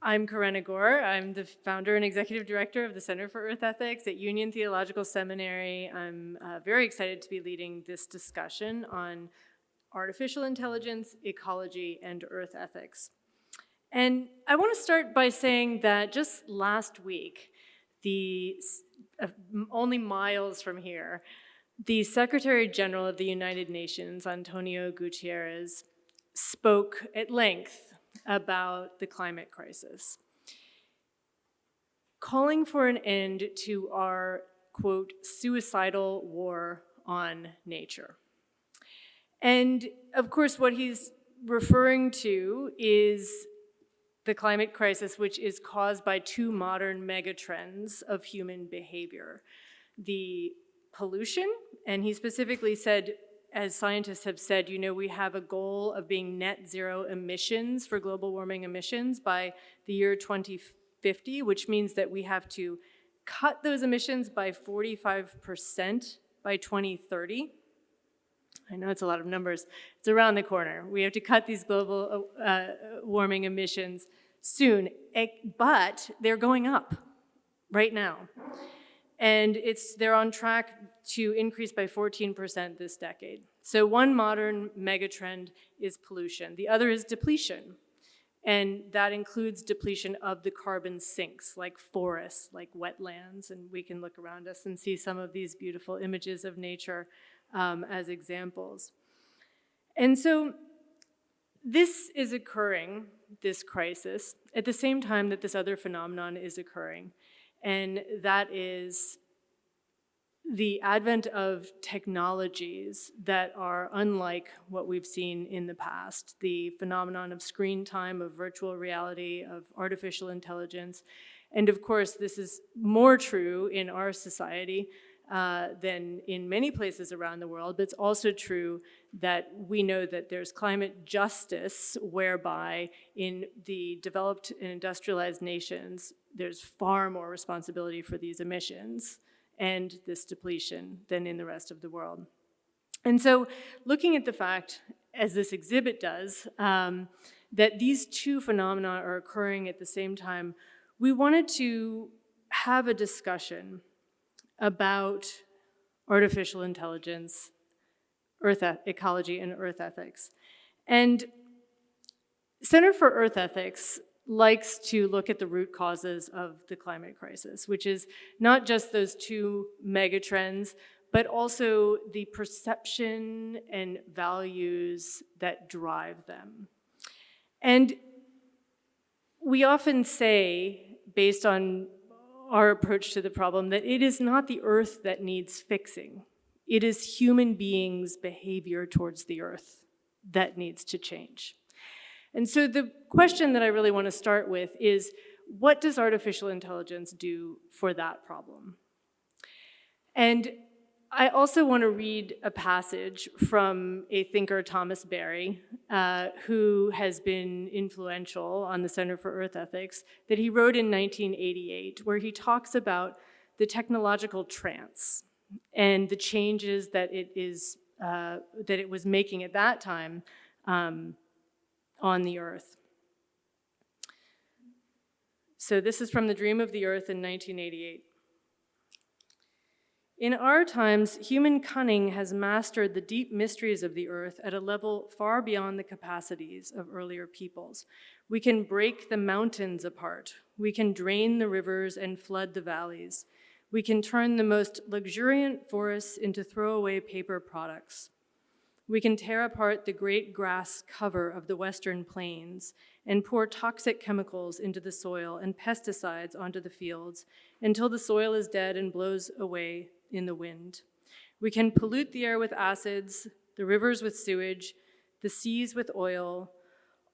I'm Karenna Gore. I'm the founder and executive director of the Center for Earth Ethics at Union Theological Seminary. I'm very excited to be leading this discussion on artificial intelligence, ecology, and earth ethics. And I want to start by saying that just last week, only miles from here, the Secretary General of the United Nations, Antonio Guterres, spoke at length about the climate crisis, calling for an end to our, quote, suicidal war on nature. And of course, what he's referring to is the climate crisis, which is caused by two modern megatrends of human behavior. The pollution, and he specifically said, as scientists have said, we have a goal of being net zero emissions for global warming emissions by the year 2050, which means that we have to cut those emissions by 45% by 2030. I know it's a lot of numbers. It's around the corner. We have to cut these global warming emissions soon, but they're going up right now. And they're on track to increase by 14% this decade. So one modern megatrend is pollution. The other is depletion. And that includes depletion of the carbon sinks, like forests, like wetlands. And we can look around us and see some of these beautiful images of nature as examples. And so this is occurring, this crisis, at the same time that this other phenomenon is occurring. And that is the advent of technologies that are unlike what we've seen in the past. The phenomenon of screen time, of virtual reality, of artificial intelligence. And of course, this is more true in our society than in many places around the world, but it's also true that we know that there's climate justice, whereby in the developed and industrialized nations, there's far more responsibility for these emissions and this depletion than in the rest of the world. And so looking at the fact, as this exhibit does, that these two phenomena are occurring at the same time, we wanted to have a discussion about artificial intelligence, ecology, and earth ethics. And Center for Earth Ethics likes to look at the root causes of the climate crisis, which is not just those two megatrends, but also the perception and values that drive them. And we often say, based on our approach to the problem, that it is not the earth that needs fixing. It is human beings' behavior towards the earth that needs to change. And so the question that I really want to start with is, what does artificial intelligence do for that problem? And I also want to read a passage from a thinker, Thomas Berry, who has been influential on the Center for Earth Ethics, that he wrote in 1988, where he talks about the technological trance and the changes that it was making at that time on the earth. So this is from The Dream of the Earth in 1988. In our times, human cunning has mastered the deep mysteries of the earth at a level far beyond the capacities of earlier peoples. We can break the mountains apart. We can drain the rivers and flood the valleys. We can turn the most luxuriant forests into throwaway paper products. We can tear apart the great grass cover of the western plains and pour toxic chemicals into the soil and pesticides onto the fields until the soil is dead and blows away in the wind. We can pollute the air with acids, the rivers with sewage, the seas with oil,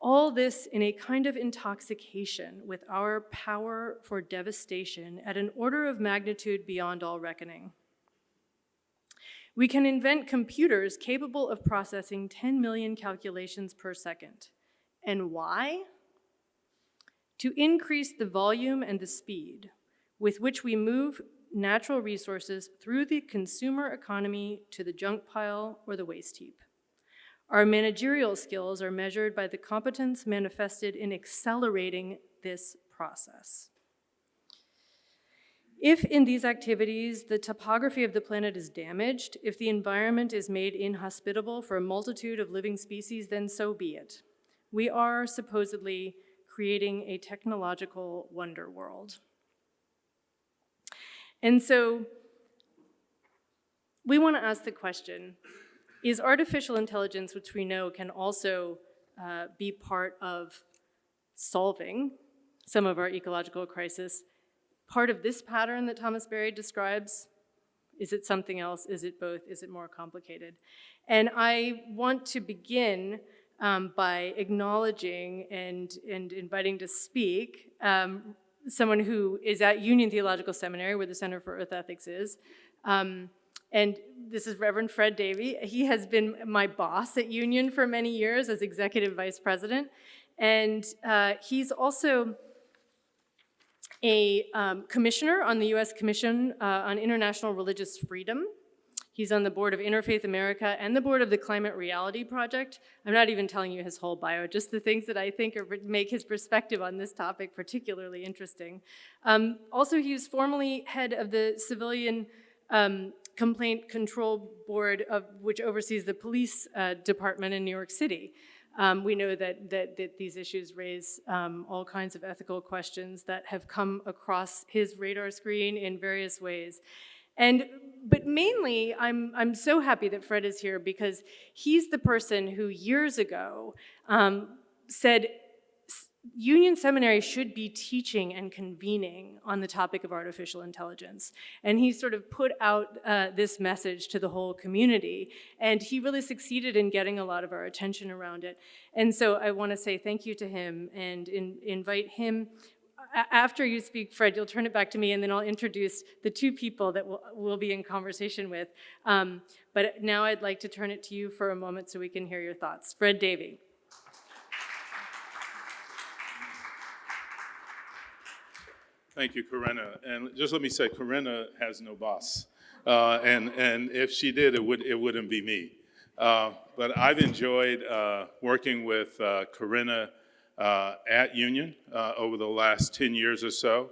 all this in a kind of intoxication with our power for devastation at an order of magnitude beyond all reckoning. We can invent computers capable of processing 10 million calculations per second. And why? To increase the volume and the speed with which we move natural resources through the consumer economy to the junk pile or the waste heap. Our managerial skills are measured by the competence manifested in accelerating this process. If in these activities the topography of the planet is damaged, if the environment is made inhospitable for a multitude of living species, then so be it. We are supposedly creating a technological wonder world. And so we want to ask the question, is artificial intelligence, which we know can also be part of solving some of our ecological crisis, part of this pattern that Thomas Berry describes? Is it something else? Is it both? Is it more complicated? And I want to begin by acknowledging and inviting to speak someone who is at Union Theological Seminary, where the Center for Earth Ethics is. And this is Reverend Fred Davie. He has been my boss at Union for many years as executive vice president. And he's also a commissioner on the U.S. Commission on International Religious Freedom. He's on the board of Interfaith America and the board of the Climate Reality Project. I'm not even telling you his whole bio, just the things that I think make his perspective on this topic particularly interesting. Also, he was formerly head of the Civilian Complaint Control Board, which oversees the police department in New York City. We know that these issues raise all kinds of ethical questions that have come across his radar screen in various ways. But mainly, I'm so happy that Fred is here because he's the person who years ago said Union Seminary should be teaching and convening on the topic of artificial intelligence. And he sort of put out this message to the whole community. And he really succeeded in getting a lot of our attention around it. And so I want to say thank you to him and invite him. After you speak, Fred, you'll turn it back to me, and then I'll introduce the two people that we'll be in conversation with. But now I'd like to turn it to you for a moment so we can hear your thoughts. Fred Davie. Thank you, Karenna. And just let me say, Karenna has no boss. And if she did, it wouldn't be me. But I've enjoyed working with Karenna at Union over the last 10 years or so.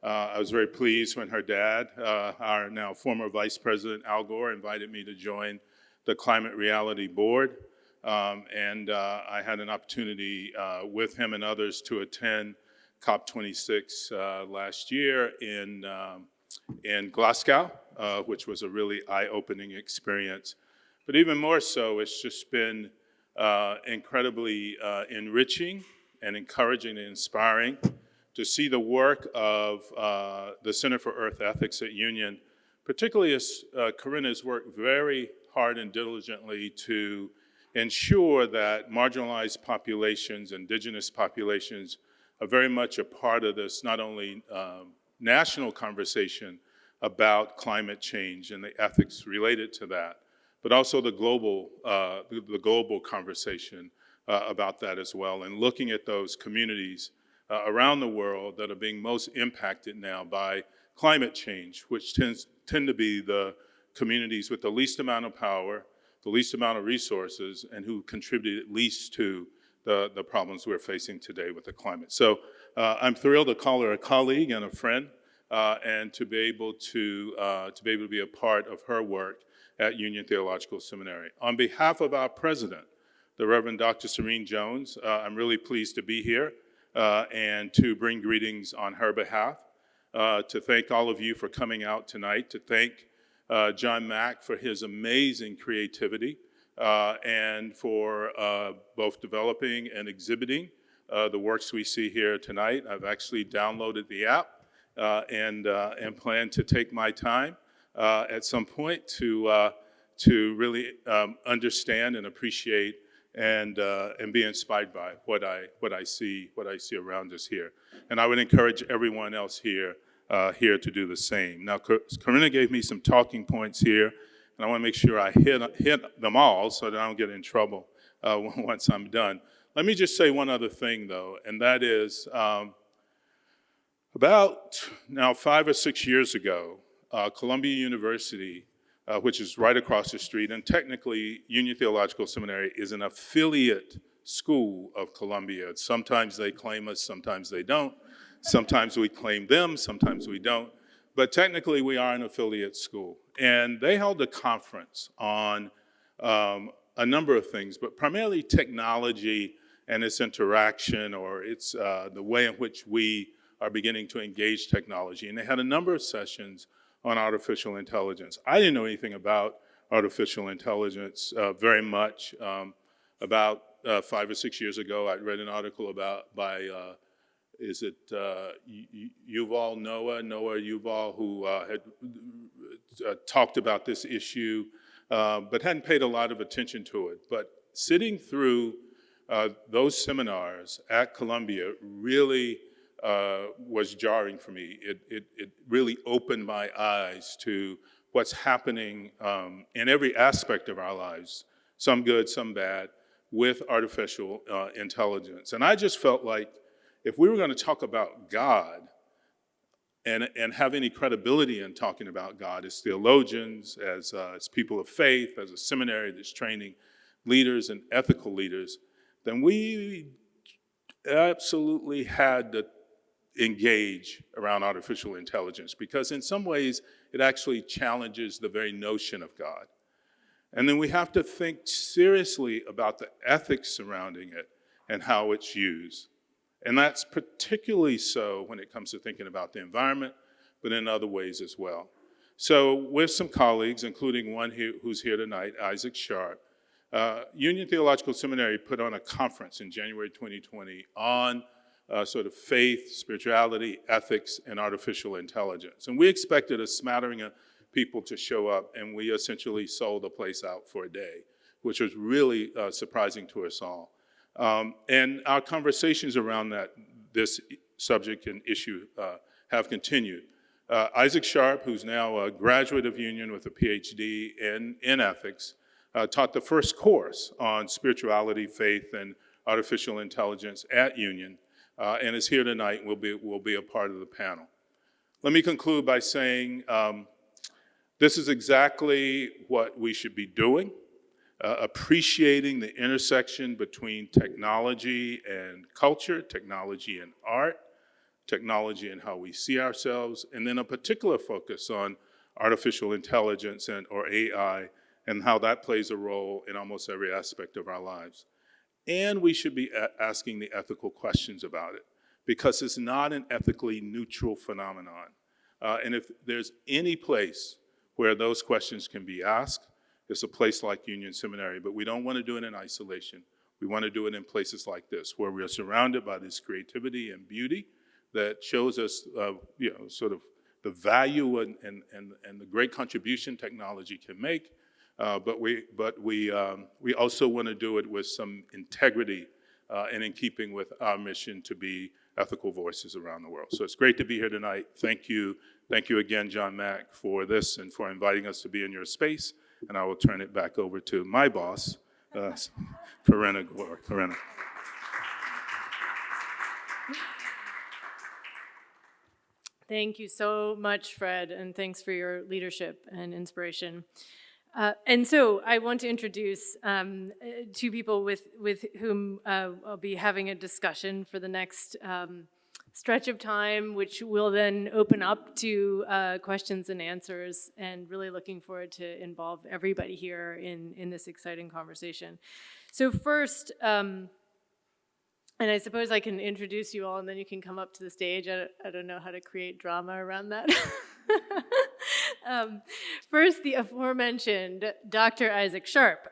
I was very pleased when her dad, our now former Vice President Al Gore, invited me to join the Climate Reality Board. And I had an opportunity with him and others to attend COP26 last year in Glasgow, which was a really eye-opening experience. But even more so, it's just been incredibly enriching and encouraging and inspiring to see the work of the Center for Earth Ethics at Union, particularly as Karenna's worked very hard and diligently to ensure that marginalized populations, indigenous populations, are very much a part of this, not only national conversation about climate change and the ethics related to that, but also the global conversation about that as well, and looking at those communities around the world that are being most impacted now by climate change, which tend to be the communities with the least amount of power, the least amount of resources, and who contribute least to the problems we're facing today with the climate. So I'm thrilled to call her a colleague and a friend, and to be able to be a part of her work at Union Theological Seminary. On behalf of our president, the Reverend Dr. Serene Jones, I'm really pleased to be here and to bring greetings on her behalf, to thank all of you for coming out tonight, to thank John Mack for his amazing creativity, and for both developing and exhibiting the works we see here tonight. I've actually downloaded the app and plan to take my time at some point to really understand and appreciate and be inspired by what I see around us here. And I would encourage everyone else here to do the same. Now, Karenna gave me some talking points here, and I want to make sure I hit them all so that I don't get in trouble once I'm done. Let me just say one other thing, though, and that is about now 5 or 6 years ago, Columbia University, which is right across the street, and technically Union Theological Seminary is an affiliate School of Columbia. Sometimes they claim us, sometimes they don't. Sometimes we claim them, sometimes we don't. But technically, we are an affiliate school. And they held a conference on a number of things, but primarily technology and its interaction, or its the way in which we are beginning to engage technology. And they had a number of sessions on artificial intelligence. I didn't know anything about artificial intelligence very much. About 5 or 6 years ago, I read an article by Yuval Yuval, who had talked about this issue, but hadn't paid a lot of attention to it. But sitting through those seminars at Columbia really was jarring for me. It really opened my eyes to what's happening in every aspect of our lives, some good, some bad, with artificial intelligence. And I just felt like if we were going to talk about God and have any credibility in talking about God as theologians, as people of faith, as a seminary that's training leaders and ethical leaders, then we absolutely had to engage around artificial intelligence, because in some ways it actually challenges the very notion of God. And then we have to think seriously about the ethics surrounding it and how it's used. And that's particularly so when it comes to thinking about the environment, but in other ways as well. So with some colleagues, including one who's here tonight, Isaac Sharp, Union Theological Seminary put on a conference in January 2020 on sort of faith, spirituality, ethics, and artificial intelligence. And we expected a smattering of people to show up, and we essentially sold the place out for a day, which was really surprising to us all. And our conversations around this subject and issue have continued. Isaac Sharp, who's now a graduate of Union with a PhD in ethics, taught the first course on spirituality, faith, and artificial intelligence at Union, and is here tonight and will be a part of the panel. Let me conclude by saying this is exactly what we should be doing, appreciating the intersection between technology and culture, technology and art, technology and how we see ourselves, and then a particular focus on artificial intelligence or AI, and how that plays a role in almost every aspect of our lives. And we should be asking the ethical questions about it, because it's not an ethically neutral phenomenon. And if there's any place where those questions can be asked, it's a place like Union Seminary. But we don't want to do it in isolation. We want to do it in places like this, where we are surrounded by this creativity and beauty that shows us, sort of the value and the great contribution technology can make. But we also want to do it with some integrity and in keeping with our mission to be ethical voices around the world. So it's great to be here tonight. Thank you again, John Mack, for this and for inviting us to be in your space. And I will turn it back over to my boss, Karenna Gore. Karenna. Thank you so much, Fred, and thanks for your leadership and inspiration. And so I want to introduce two people with whom I'll be having a discussion for the next stretch of time, which will then open up to questions and answers, and really looking forward to involve everybody here in this exciting conversation. So first, and I suppose I can introduce you all and then you can come up to the stage. I don't know how to create drama around that. First, the aforementioned Dr. Isaac Sharp,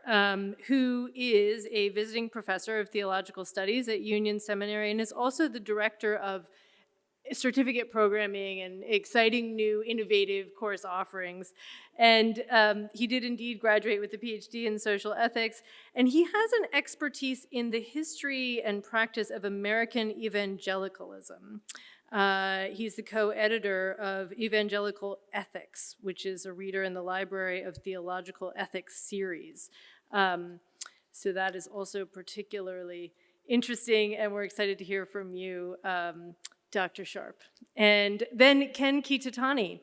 who is a visiting professor of theological studies at Union Seminary and is also the director of certificate programming and exciting new innovative course offerings. And he did indeed graduate with a PhD in social ethics, and he has an expertise in the history and practice of American evangelicalism. He's the co-editor of Evangelical Ethics, which is a reader in the Library of Theological Ethics series. So that is also particularly interesting, and we're excited to hear from you, Dr. Sharp. And then Ken Kitatani.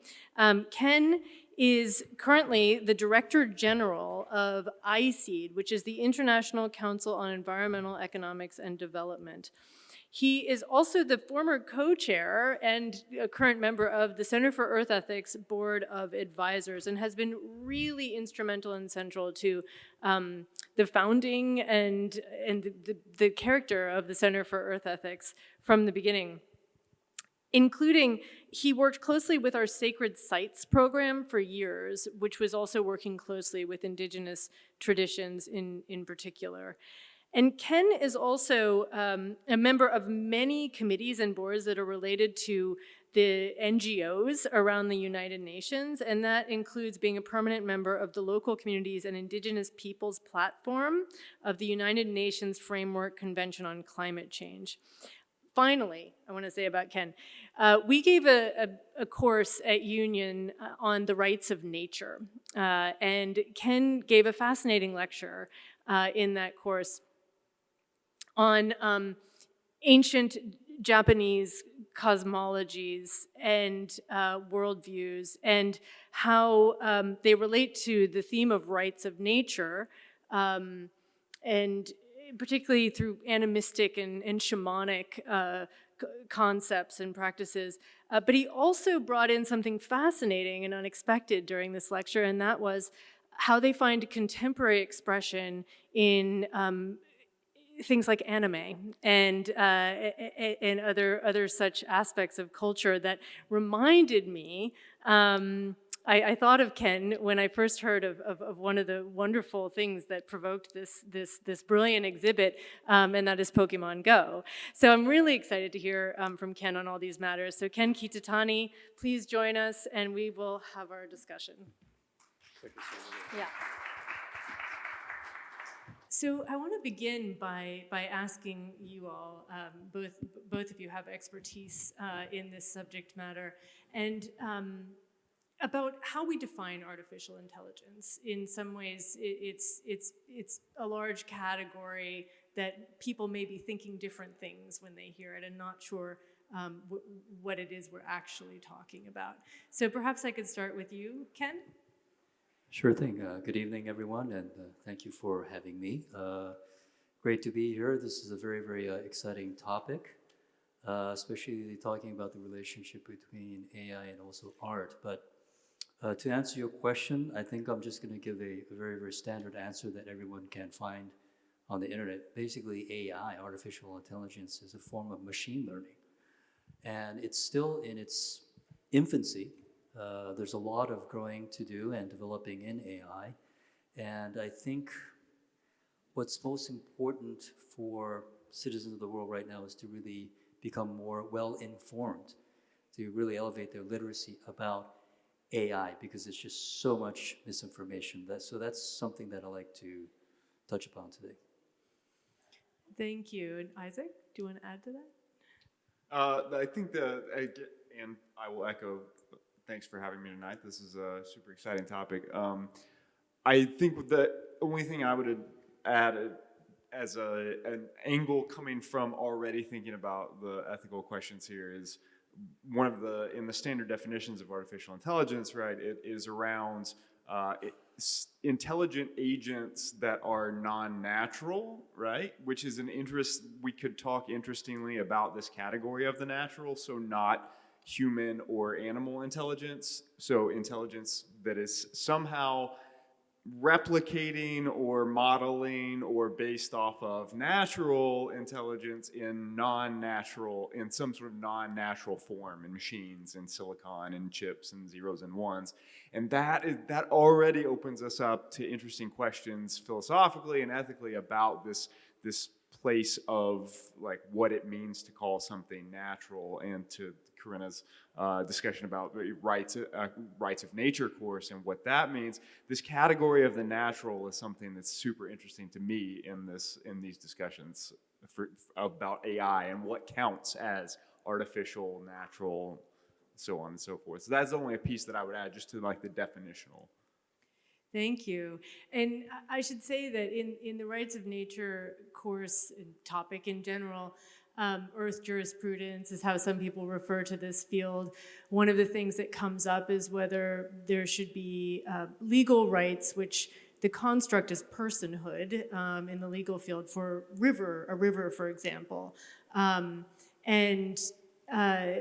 Ken is currently the Director General of ICEED, which is the International Council on Environmental Economics and Development. He is also the former co-chair and a current member of the Center for Earth Ethics Board of Advisors, and has been really instrumental and central to the founding and the character of the Center for Earth Ethics from the beginning. Including, he worked closely with our Sacred Sites program for years, which was also working closely with Indigenous traditions in particular. And Ken is also a member of many committees and boards that are related to the NGOs around the United Nations, and that includes being a permanent member of the Local Communities and Indigenous Peoples Platform of the United Nations Framework Convention on Climate Change. Finally, I want to say about Ken, we gave a course at Union on the rights of nature, and Ken gave a fascinating lecture in that course on ancient Japanese cosmologies and worldviews, and how they relate to the theme of rights of nature, and particularly through animistic and shamanic concepts and practices. But he also brought in something fascinating and unexpected during this lecture, and that was how they find contemporary expression in things like anime and other such aspects of culture that reminded me. I thought of Ken when I first heard of one of the wonderful things that provoked this brilliant exhibit, and that is Pokemon Go. So I'm really excited to hear from Ken on all these matters. So Ken Kitatani, please join us, and we will have our discussion. Yeah. So I want to begin by asking you all, both of you have expertise in this subject matter, and about how we define artificial intelligence. In some ways, it's a large category that people may be thinking different things when they hear it and not sure what it is we're actually talking about. So perhaps I could start with you, Ken? Sure thing. Good evening, everyone, and thank you for having me. Great to be here. This is a very, very exciting topic, especially talking about the relationship between AI and also art. But to answer your question, I think I'm just going to give a very, very standard answer that everyone can find on the internet. Basically, AI, artificial intelligence, is a form of machine learning. And it's still in its infancy. There's a lot of growing to do and developing in AI. And I think what's most important for citizens of the world right now is to really become more well-informed, to really elevate their literacy about AI, because it's just so much misinformation. So that's something that I like to touch upon today. Thank you. And Isaac, do you want to add to that? I think and I will echo, thanks for having me tonight. This is a super exciting topic. I think the only thing I would add as an angle coming from already thinking about the ethical questions here is one of in the standard definitions of artificial intelligence, right, it is around intelligent agents that are non-natural, right, which is an interest. We could talk interestingly about this category of the natural, so not human or animal intelligence, so intelligence that is somehow replicating or modeling or based off of natural intelligence in some sort of non-natural form in machines and silicon and chips and zeros and ones. And that already opens us up to interesting questions philosophically and ethically about this place of like what it means to call something natural, and to Karenna's discussion about the rights of nature course and what that means. This category of the natural is something that's super interesting to me in these discussions about AI and what counts as artificial, natural, so on and so forth. So that's only a piece that I would add just to like the definitional. Thank you. And I should say that in the rights of nature course topic in general, earth jurisprudence is how some people refer to this field. One of the things that comes up is whether there should be legal rights, which the construct is personhood in the legal field for a river, for example.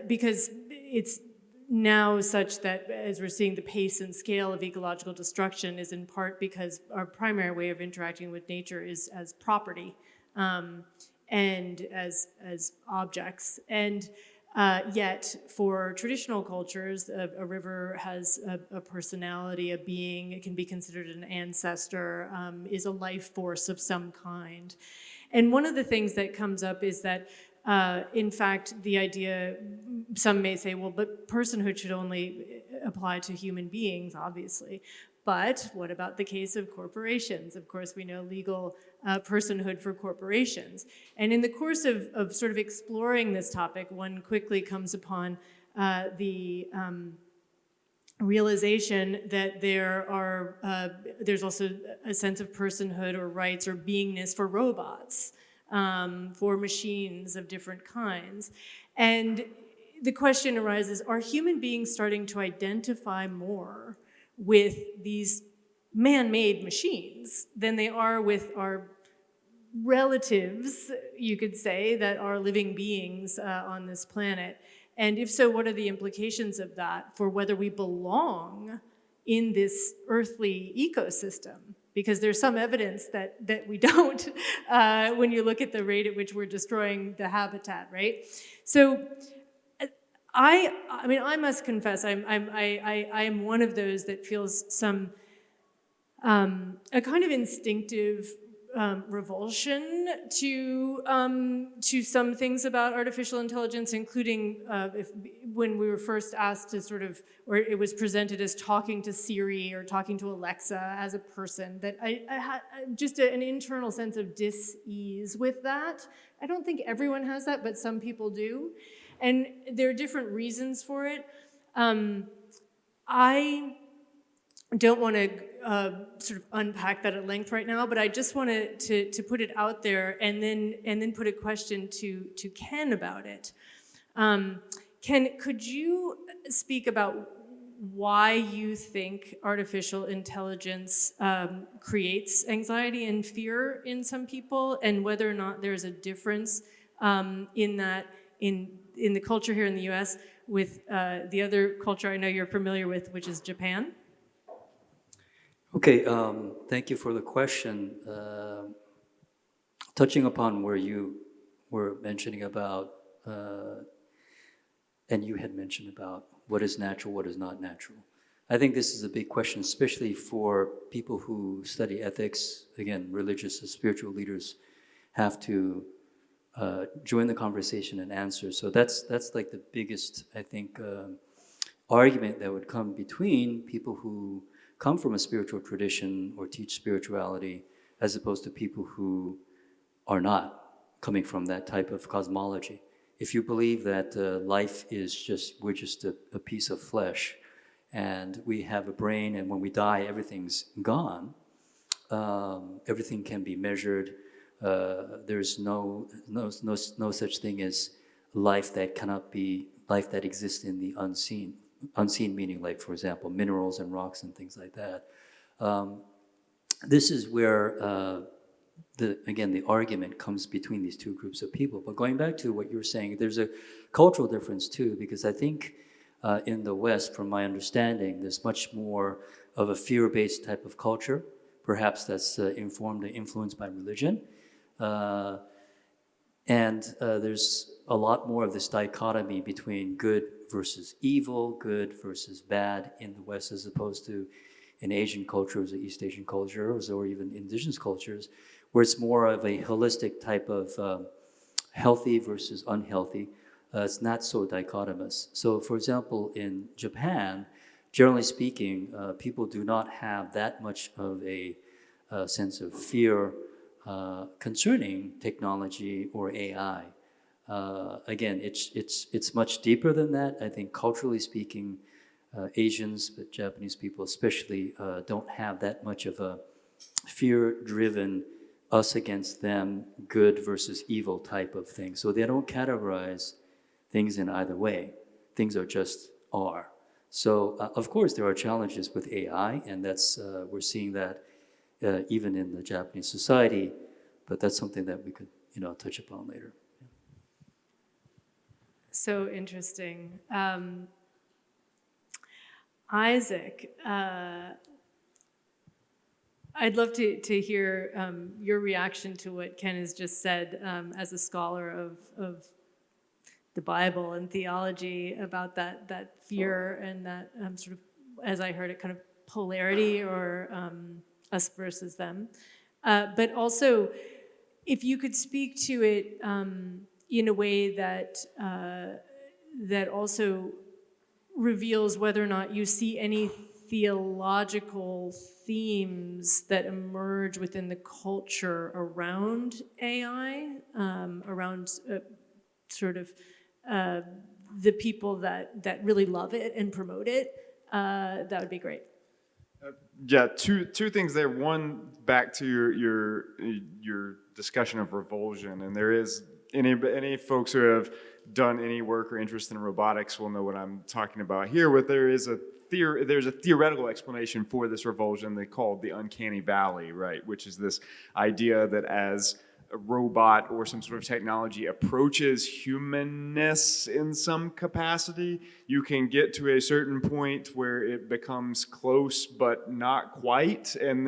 Because it's now such that, as we're seeing, the pace and scale of ecological destruction is in part because our primary way of interacting with nature is as property and as objects. And yet, for traditional cultures, a river has a personality, a being. It can be considered an ancestor, is a life force of some kind. And one of the things that comes up is that, in fact, the idea, some may say, well, but personhood should only apply to human beings, obviously. But what about the case of corporations? Of course, we know legal personhood for corporations. And in the course of sort of exploring this topic, one quickly comes upon the realization that there's also a sense of personhood or rights or beingness for robots, for machines of different kinds. And the question arises, are human beings starting to identify more with these man-made machines than they are with our relatives, you could say, that are living beings on this planet? And if so, what are the implications of that for whether we belong in this earthly ecosystem? Because there's some evidence that we don't when you look at the rate at which we're destroying the habitat, right? So I mean, I must confess, I am one of those that feels some a kind of instinctive revulsion to some things about artificial intelligence, including when we were first asked to sort of, or it was presented as talking to Siri or talking to Alexa as a person, that I had just an internal sense of dis-ease with that. I don't think everyone has that, but some people do. And there are different reasons for it. I don't want to sort of unpack that at length right now, but I just wanted to put it out there and then put a question to Ken about it. Ken, could you speak about why you think artificial intelligence creates anxiety and fear in some people, and whether or not there's a difference in that in the culture here in the US with the other culture I know you're familiar with, which is Japan? Okay, thank you for the question. Touching upon where you were mentioning about, and you had mentioned about what is natural, what is not natural. I think this is a big question, especially for people who study ethics. Again, religious or spiritual leaders have to join the conversation and answer. So that's like the biggest, I think, argument that would come between people who come from a spiritual tradition or teach spirituality, as opposed to people who are not coming from that type of cosmology. If you believe that life is we're just a piece of flesh, and we have a brain, and when we die, everything's gone, everything can be measured. There's no such thing as life that cannot be, life that exists in the unseen. Unseen meaning, like, for example, minerals and rocks and things like that. This is where, the argument comes between these two groups of people. But going back to what you were saying, there's a cultural difference too, because I think in the West, from my understanding, there's much more of a fear-based type of culture, perhaps that's informed and influenced by religion. And there's a lot more of this dichotomy between good versus evil, good versus bad in the West, as opposed to in Asian cultures or East Asian cultures or even indigenous cultures, where it's more of a holistic type of healthy versus unhealthy. It's not so dichotomous. So, for example, in Japan, generally speaking, people do not have that much of a sense of fear concerning technology or AI. Again, it's much deeper than that. I think culturally speaking, Asians, but Japanese people especially, don't have that much of a fear-driven us against them, good versus evil type of thing. So they don't categorize things in either way. Things are just are. So of course there are challenges with AI, and that's we're seeing that even in the Japanese society, but that's something that we could touch upon later. So interesting. Isaac, I'd love to hear your reaction to what Ken has just said as a scholar of the Bible and theology about that fear and that sort of, as I heard it, kind of polarity or us versus them. But also, if you could speak to it in a way that that also reveals whether or not you see any theological themes that emerge within the culture around AI, around sort of the people that really love it and promote it, that would be great. Yeah, two things there. One, back to your discussion of revulsion, and there is any folks who have done any work or interest in robotics will know what I'm talking about here. But there's a theoretical explanation for this revulsion they called the uncanny valley, right? Which is this idea that as a robot or some sort of technology approaches humanness in some capacity, you can get to a certain point where it becomes close but not quite, and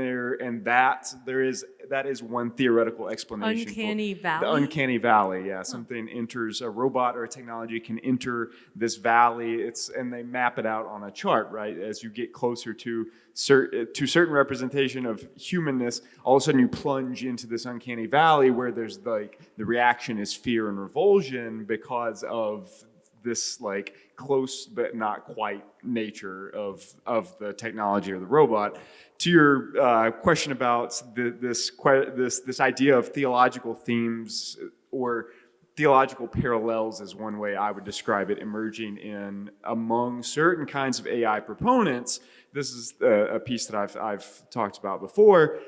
that is one theoretical explanation. Uncanny valley? The uncanny valley, yeah. Something enters, a robot or a technology can enter this valley, and they map it out on a chart, right? As you get closer to certain representation of humanness, all of a sudden you plunge into this uncanny valley where there's the reaction is fear and revulsion because of this close but not quite nature of the technology or the robot. To your question about this idea of theological themes or theological parallels is one way I would describe it emerging among certain kinds of AI proponents. This is a piece that I've talked about before.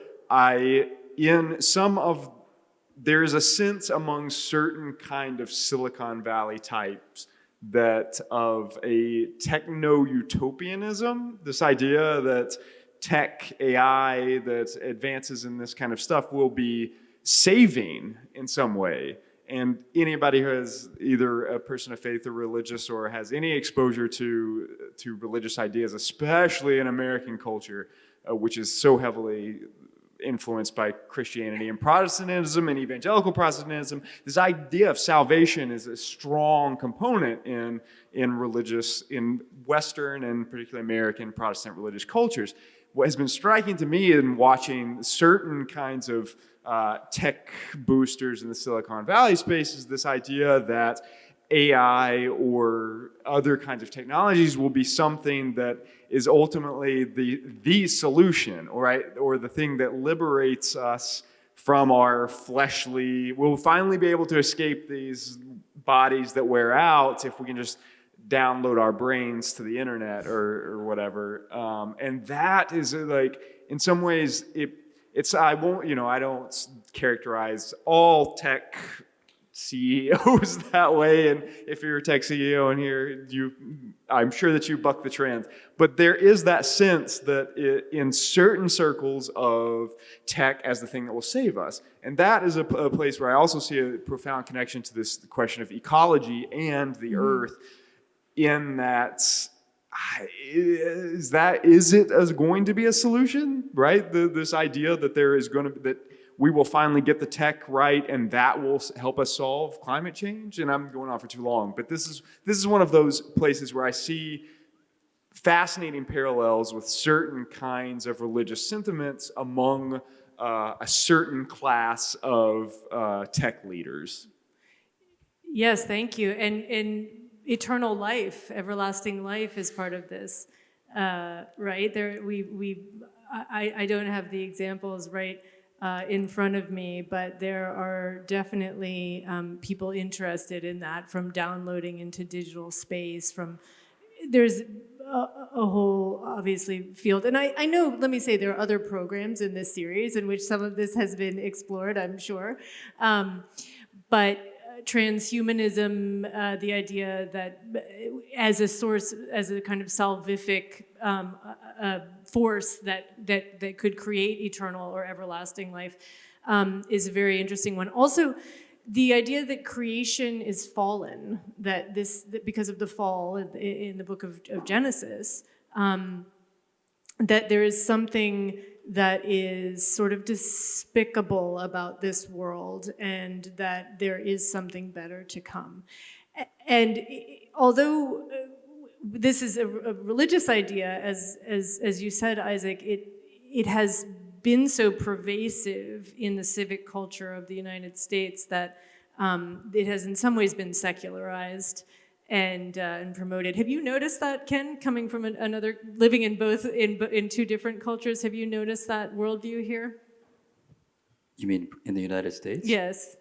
There's a sense among certain kind of Silicon Valley types that of a techno-utopianism, this idea that tech, AI, that advances in this kind of stuff will be saving in some way. And anybody who has either a person of faith or religious or has any exposure to religious ideas, especially in American culture, which is so heavily influenced by Christianity and Protestantism and evangelical Protestantism, this idea of salvation is a strong component in Western and particularly American Protestant religious cultures. What has been striking to me in watching certain kinds of tech boosters in the Silicon Valley space is this idea that AI or other kinds of technologies will be something that is ultimately the solution, or the thing that liberates us from our fleshly. We'll finally be able to escape these bodies that wear out if we can just download our brains to the internet or whatever. And that is in some ways I don't characterize all tech CEOs that way, and if you're a tech CEO in here, I'm sure that you buck the trend. But there is that sense that in certain circles of tech as the thing that will save us. And that is a place where I also see a profound connection to this question of ecology and the earth, in that is it going to be a solution, right? This idea that that we will finally get the tech right, and that will help us solve climate change. And I'm going on for too long, but this is one of those places where I see fascinating parallels with certain kinds of religious sentiments among a certain class of tech leaders. Yes, thank you. And eternal life, everlasting life is part of this, right? I don't have the examples right in front of me, but there are definitely people interested in that, from downloading into digital space. There's a whole, obviously, field. And I know, let me say, there are other programs in this series in which some of this has been explored, I'm sure. But transhumanism, the idea that as a source, as a kind of salvific force that could create eternal or everlasting life, is a very interesting one. Also, the idea that creation is fallen, that because of the fall in the book of Genesis, that there is something that is sort of despicable about this world, and that there is something better to come. And although this is a religious idea, as you said, Isaac, it has been so pervasive in the civic culture of the United States that it has in some ways been secularized and promoted. Have you noticed that, Ken, coming from living in two different cultures? Have you noticed that worldview here? You mean in the United States? Yes.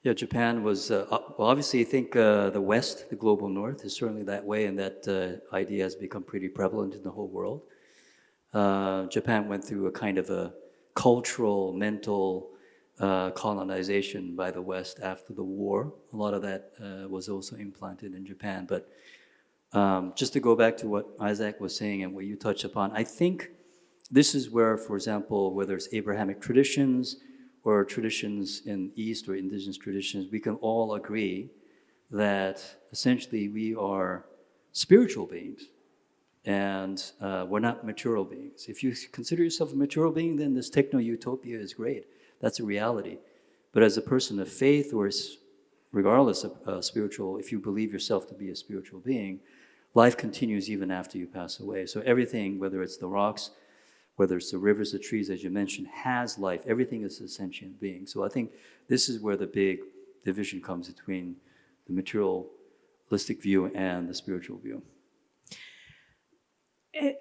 Yeah, Japan was, well, obviously I think the West, the global North, is certainly that way, and that idea has become pretty prevalent in the whole world. Japan went through a kind of a cultural, mental colonization by the West after the war. A lot of that was also implanted in Japan. But just to go back to what Isaac was saying and what you touched upon, I think this is where, for example, whether it's Abrahamic traditions or traditions in East or indigenous traditions, we can all agree that essentially we are spiritual beings. And we're not material beings. If you consider yourself a material being, then this techno-utopia is great. That's a reality. But as a person of faith, or regardless of spiritual, if you believe yourself to be a spiritual being, life continues even after you pass away. So everything, whether it's the rocks, whether it's the rivers, the trees, as you mentioned, has life. Everything is a sentient being. So I think this is where the big division comes between the materialistic view and the spiritual view.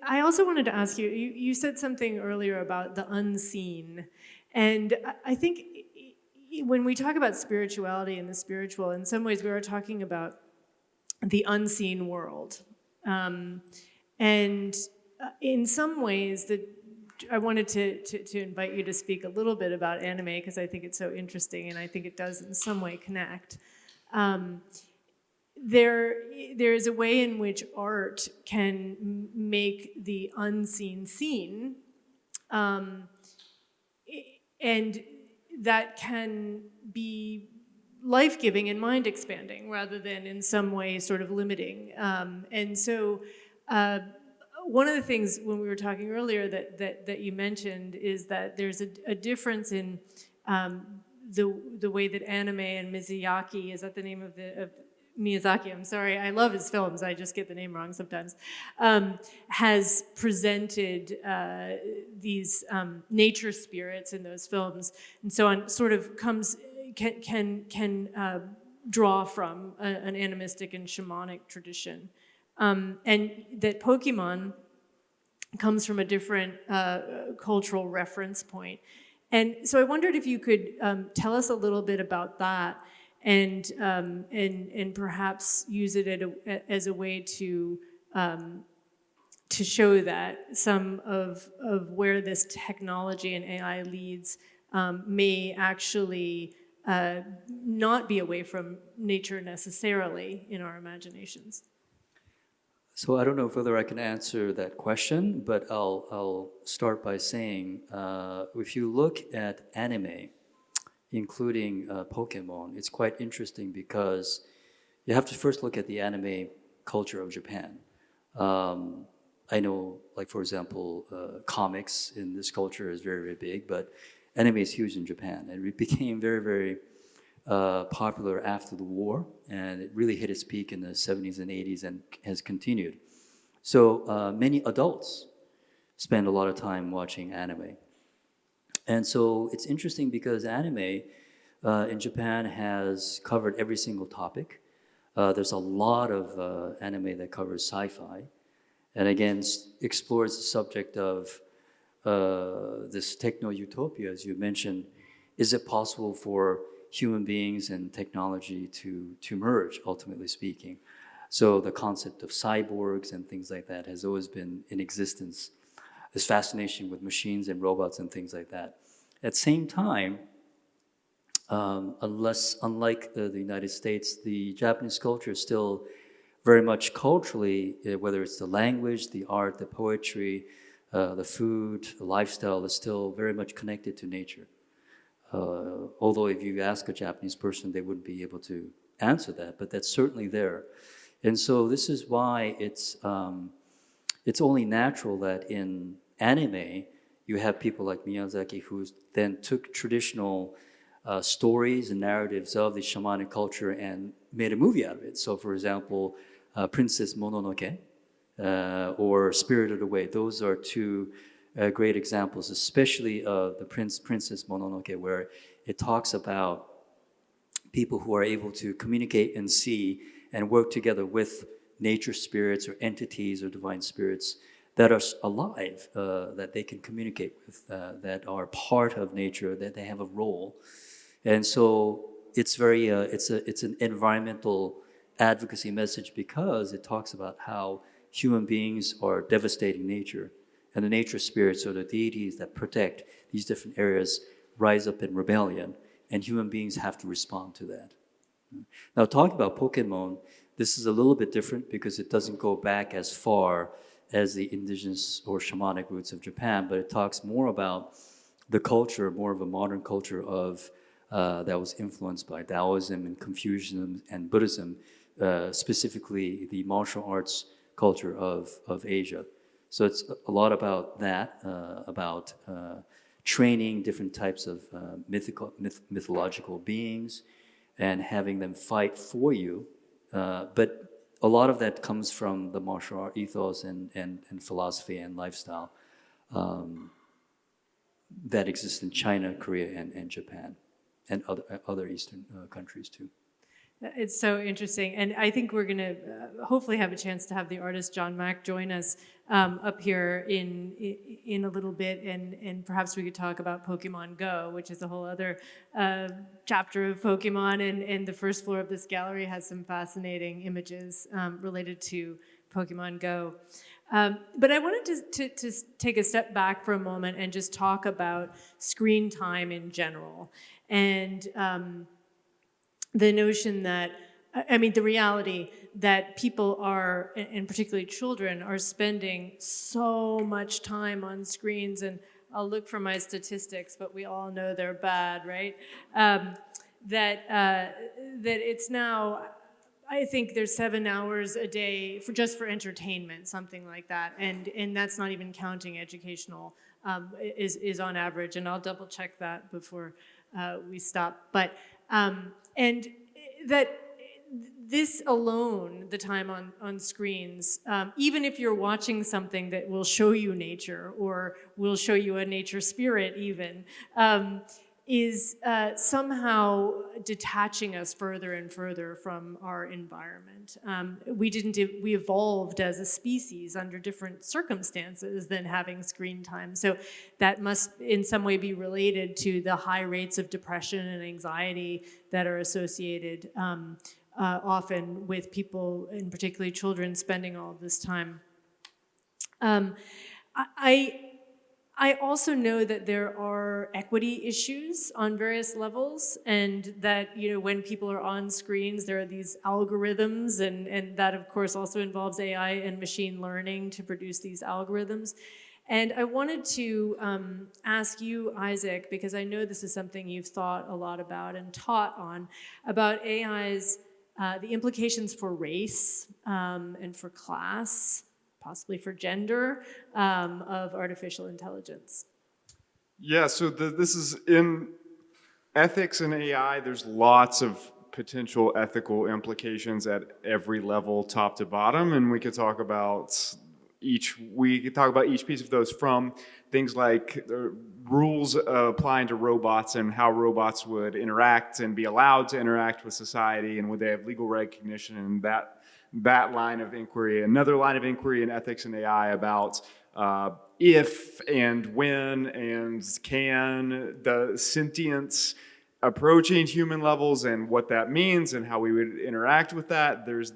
I also wanted to ask you, you said something earlier about the unseen. And I think when we talk about spirituality and the spiritual, in some ways we are talking about the unseen world. And in some ways, I wanted to invite you to speak a little bit about anime, because I think it's so interesting and I think it does in some way connect. There is a way in which art can make the unseen seen, and that can be life-giving and mind-expanding rather than in some way sort of limiting. And so one of the things when we were talking earlier that you mentioned is that there's a difference in the way that anime and Miyazaki, is that the name of Miyazaki, I'm sorry, I love his films, I just get the name wrong sometimes, has presented these nature spirits in those films, and so on, sort of can draw from an animistic and shamanic tradition. And that Pokemon comes from a different cultural reference point. And so I wondered if you could tell us a little bit about that, and perhaps use it as a way to show that some of where this technology and AI leads may actually not be away from nature necessarily in our imaginations. So I don't know whether I can answer that question, but I'll start by saying, if you look at anime, including Pokemon, it's quite interesting because you have to first look at the anime culture of Japan. I know, like for example, comics in this culture is very, very big, but anime is huge in Japan, and it became very, very popular after the war, and it really hit its peak in the 70s and 80s and has continued. So many adults spend a lot of time watching anime. And so it's interesting because anime in Japan has covered every single topic. There's a lot of anime that covers sci-fi, and again explores the subject of this techno-utopia, as you mentioned. Is it possible for human beings and technology to merge, ultimately speaking? So the concept of cyborgs and things like that has always been in existence. This fascination with machines and robots and things like that. At the same time, unlike the United States, the Japanese culture is still very much culturally, whether it's the language, the art, the poetry, the food, the lifestyle, is still very much connected to nature. Although if you ask a Japanese person, they wouldn't be able to answer that, but that's certainly there. And so this is why it's only natural that in anime, you have people like Miyazaki who then took traditional stories and narratives of the shamanic culture and made a movie out of it. So for example, Princess Mononoke or Spirited Away, those are two great examples, especially the Princess Mononoke, where it talks about people who are able to communicate and see and work together with nature spirits or entities or divine spirits that are alive, that they can communicate with, that are part of nature, that they have a role. And so it's very, it's an environmental advocacy message because it talks about how human beings are devastating nature, and the nature spirits or the deities that protect these different areas rise up in rebellion, and human beings have to respond to that. Now, talking about Pokemon, this is a little bit different because it doesn't go back as far as the indigenous or shamanic roots of Japan, but it talks more about the culture, more of a modern culture of that was influenced by Taoism and Confucianism and Buddhism, specifically the martial arts culture of Asia. So it's a lot about that, about training different types of mythological beings and having them fight for you. But a lot of that comes from the martial art ethos and philosophy and lifestyle that exists in China, Korea, and Japan, and other Eastern countries too. It's so interesting. And I think we're going to hopefully have a chance to have the artist John Mack join us up here in a little bit. And perhaps we could talk about Pokemon Go, which is a whole other chapter of Pokemon. And the first floor of this gallery has some fascinating images related to Pokemon Go. But I wanted to take a step back for a moment and just talk about screen time in general. And the notion that, the reality that people are, and particularly children, are spending so much time on screens. And I'll look for my statistics, but we all know they're bad, right? That it's now, I think there's 7 hours a day just for entertainment, something like that. And that's not even counting educational, is on average. And I'll double check that before we stop. But, and that this alone, the time on screens, even if you're watching something that will show you nature or will show you a nature spirit even, is somehow detaching us further and further from our environment. We evolved as a species under different circumstances than having screen time. So that must in some way be related to the high rates of depression and anxiety that are associated often with people, and particularly children, spending all of this time. I also know that there are equity issues on various levels, and that when people are on screens, there are these algorithms, and that of course also involves AI and machine learning to produce these algorithms. And I wanted to ask you, Isaac, because I know this is something you've thought a lot about and taught on, about AI's, the implications for race and for class, possibly for gender, of artificial intelligence. Yeah, so this is in ethics and AI, there's lots of potential ethical implications at every level, top to bottom, and we could talk about each piece of those, from things like rules applying to robots and how robots would interact and be allowed to interact with society, and would they have legal recognition, and that line of inquiry. Another line of inquiry in ethics and AI about if and when and can the sentience approaching human levels and what that means and how we would interact with that. There's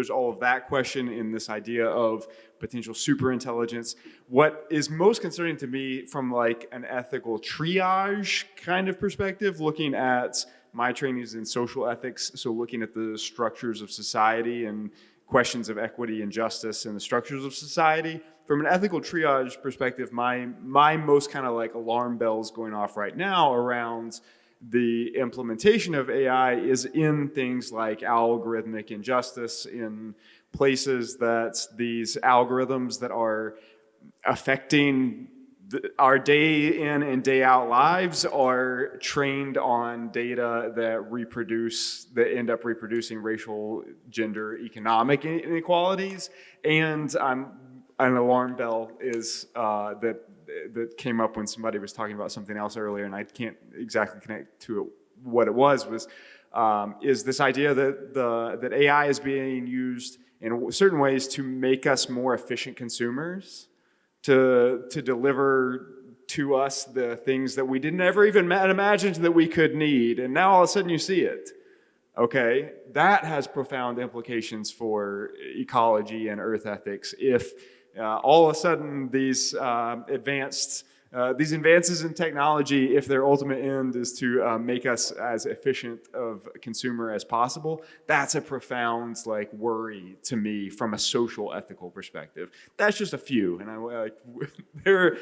all of that question in this idea of potential superintelligence. What is most concerning to me from like an ethical triage kind of perspective, looking at my trainings in social ethics, so looking at the structures of society and questions of equity and justice in the structures of society. From an ethical triage perspective, my most kind of like alarm bells going off right now around the implementation of AI is in things like algorithmic injustice, in places that these algorithms that are affecting our day in and day out lives are trained on data that end up reproducing racial, gender, economic inequalities. And an alarm bell is that came up when somebody was talking about something else earlier, and I can't exactly connect to it, what it was is this idea that AI is being used in certain ways to make us more efficient consumers, to deliver to us the things that we didn't ever even imagine that we could need, and now all of a sudden you see it. Okay, that has profound implications for ecology and earth ethics. If all of a sudden these advances in technology, if their ultimate end is to make us as efficient of a consumer as possible, that's a profound like worry to me from a social ethical perspective. That's just a few, and I like there,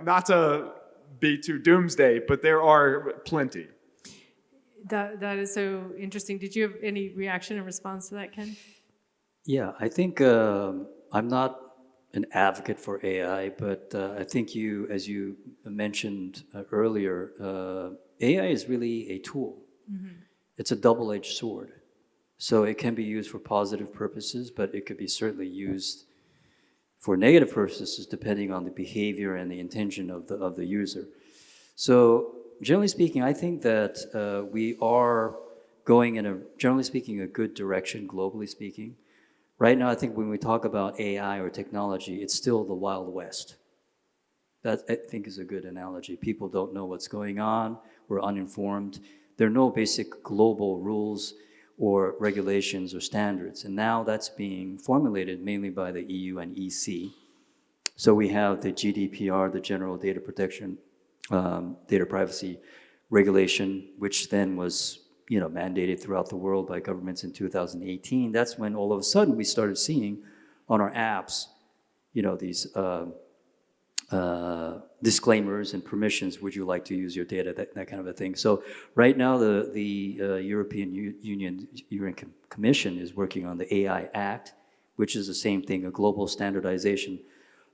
not to be too doomsday, but there are plenty. That is so interesting. Did you have any reaction in response to that, Ken? Yeah, I think I'm not an advocate for AI, but I think as you mentioned earlier, AI is really a tool. Mm-hmm. It's a double-edged sword. So it can be used for positive purposes, but it could be certainly used for negative purposes depending on the behavior and the intention of the user. So generally speaking, I think that we are going in generally speaking, a good direction, globally speaking. Right now, I think when we talk about AI or technology, it's still the Wild West. That, I think, is a good analogy. People don't know what's going on. We're uninformed. There are no basic global rules or regulations or standards. And now that's being formulated mainly by the EU and EC. So we have the GDPR, the General Data Protection, Data Privacy Regulation, which then was mandated throughout the world by governments in 2018. That's when all of a sudden we started seeing on our apps, these disclaimers and permissions. Would you like to use your data? That kind of a thing. So right now, the European Commission is working on the AI Act, which is the same thing, a global standardization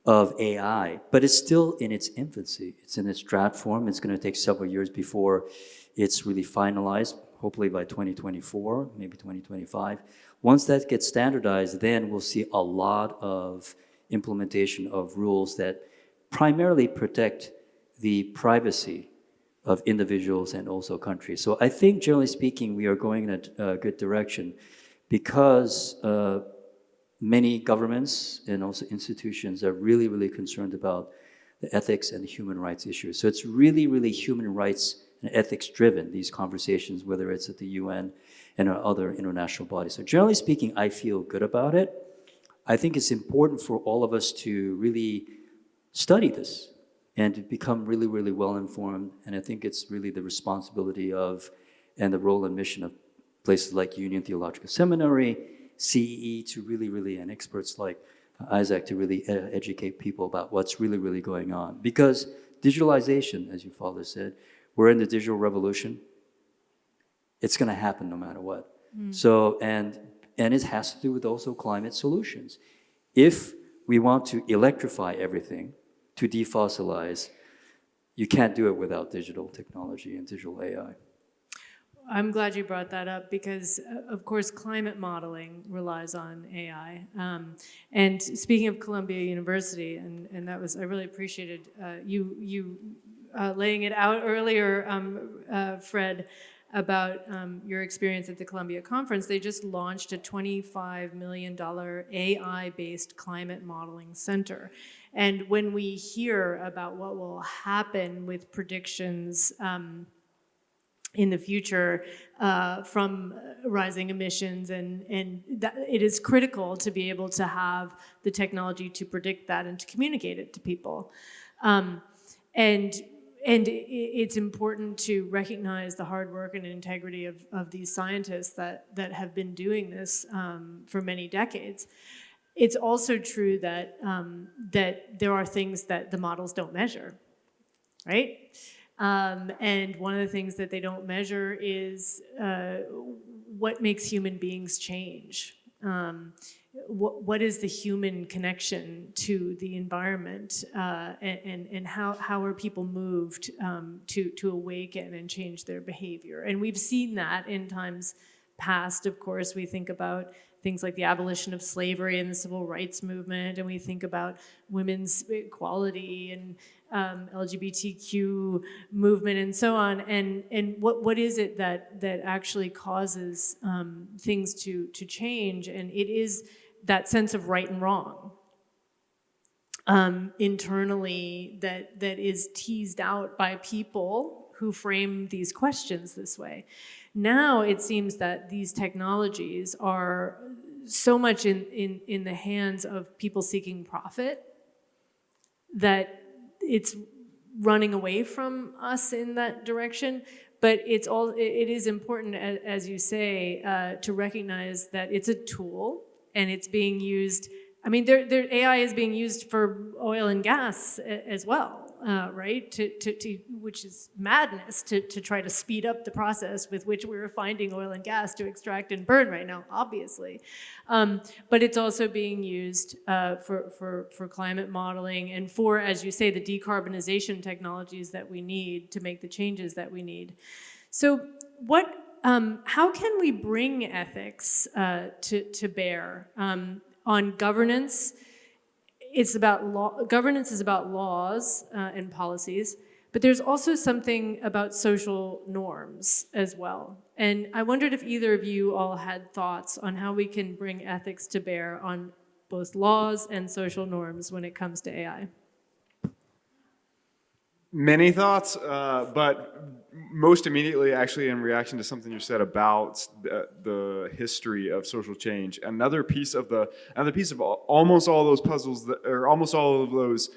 of AI, but it's still in its infancy. It's in its draft form. It's going to take several years before it's really finalized, hopefully by 2024, maybe 2025. Once that gets standardized, then we'll see a lot of implementation of rules that primarily protect the privacy of individuals and also countries. So I think, generally speaking, we are going in a good direction because many governments and also institutions are really, really concerned about the ethics and the human rights issues. So it's really, really human rights and ethics driven, these conversations, whether it's at the UN and other international bodies. So generally speaking, I feel good about it. I think it's important for all of us to really study this and to become really, really well informed. And I think it's really the responsibility of and the role and mission of places like Union Theological Seminary, CEE, to really, really, and experts like Isaac to really educate people about what's really, really going on. Because digitalization, as your father said, we're in the digital revolution. It's going to happen no matter what. So, and it has to do with also climate solutions. If we want to electrify everything, to defossilize, you can't do it without digital technology and digital AI. I'm glad you brought that up because, of course, climate modeling relies on AI. And speaking of Columbia University, and that was, I really appreciated you laying it out earlier, Fred, about your experience at the Columbia Conference. They just launched a $25 million AI-based climate modeling center. And when we hear about what will happen with predictions in the future from rising emissions, and that it is critical to be able to have the technology to predict that and to communicate it to people. And it's important to recognize the hard work and integrity of these scientists that have been doing this for many decades. It's also true that that there are things that the models don't measure, right? And one of the things that they don't measure is what makes human beings change. What is the human connection to the environment, and how are people moved to awaken and change their behavior? And we've seen that in times past. Of course, we think about things like the abolition of slavery and the civil rights movement, and we think about women's equality and LGBTQ movement and so on. And what is it that actually causes things to change? And it is that sense of right and wrong internally that is teased out by people who frame these questions this way. Now it seems that these technologies are so much in the hands of people seeking profit that it's running away from us in that direction. But it is important, as you say, to recognize that it's a tool and it's being used. I mean, AI is being used for oil and gas as well, right? Which is madness to try to speed up the process with which we're finding oil and gas to extract and burn right now, obviously. But it's also being used for climate modeling and for, as you say, the decarbonization technologies that we need to make the changes that we need. So how can we bring ethics to bear? On governance, governance is about laws and policies, but there's also something about social norms as well. And I wondered if either of you all had thoughts on how we can bring ethics to bear on both laws and social norms when it comes to AI. Many thoughts, but most immediately, actually, in reaction to something you said about the history of social change. Another piece of almost all those puzzles, or almost all of those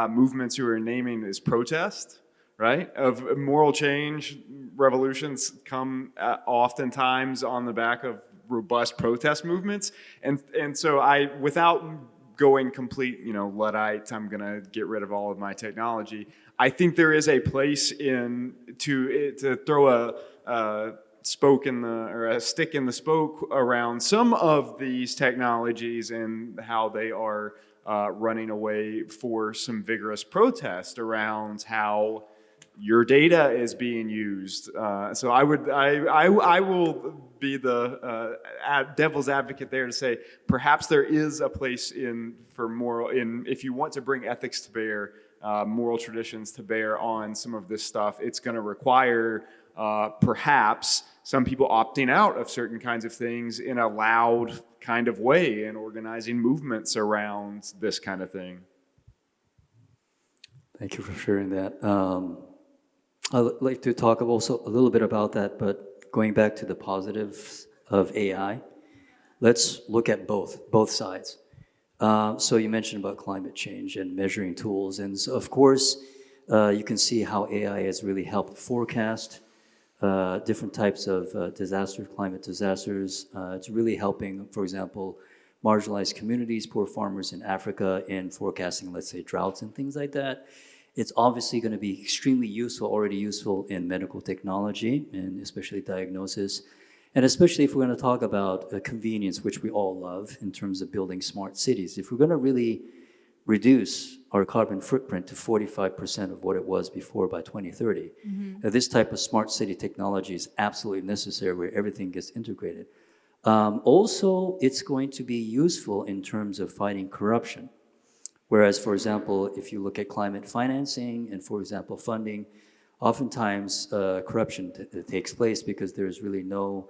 movements you were naming, is protest, right? Of moral change, revolutions come oftentimes on the back of robust protest movements, and so without going complete, Luddite, I'm gonna get rid of all of my technology. I think there is a place to throw a stick in the spoke around some of these technologies and how they are running away for some vigorous protest around how your data is being used. So I will be the devil's advocate there to say perhaps there is a place if you want to bring ethics to bear, moral traditions to bear on some of this stuff, it's going to require perhaps some people opting out of certain kinds of things in a loud kind of way and organizing movements around this kind of thing. Thank you for sharing that. I'd like to talk also a little bit about that, but going back to the positives of AI, let's look at both sides. So you mentioned about climate change and measuring tools, and so of course, you can see how AI has really helped forecast different types of climate disasters. It's really helping, for example, marginalized communities, poor farmers in Africa in forecasting, let's say, droughts and things like that. It's obviously going to be extremely useful, already useful in medical technology, and especially diagnosis. And especially if we're going to talk about convenience, which we all love in terms of building smart cities. If we're going to really reduce our carbon footprint to 45% of what it was before by 2030, this type of smart city technology is absolutely necessary where everything gets integrated. Also, it's going to be useful in terms of fighting corruption. Whereas, for example, if you look at climate financing and, for example, funding, oftentimes corruption takes place because there's really no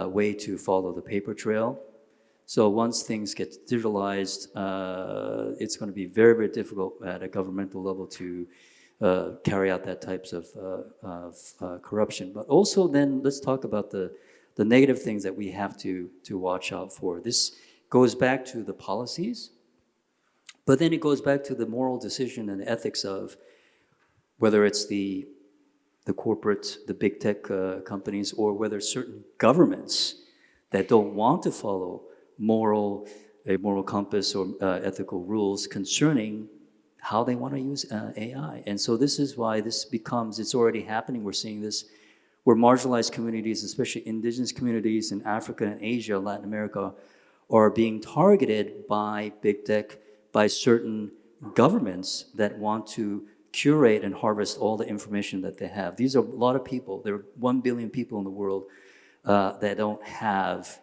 way to follow the paper trail. So once things get digitalized, it's going to be very, very difficult at a governmental level to carry out that types of corruption. But also then let's talk about the negative things that we have to watch out for. This goes back to the policies, but then it goes back to the moral decision and ethics of whether it's the corporate, the big tech companies, or whether certain governments that don't want to follow a moral compass or ethical rules concerning how they want to use AI. And so this is why it's already happening. We're seeing this where marginalized communities, especially indigenous communities in Africa and Asia, Latin America, are being targeted by big tech, by certain governments that want to curate and harvest all the information that they have. These are a lot of people. There are 1 billion people in the world that don't have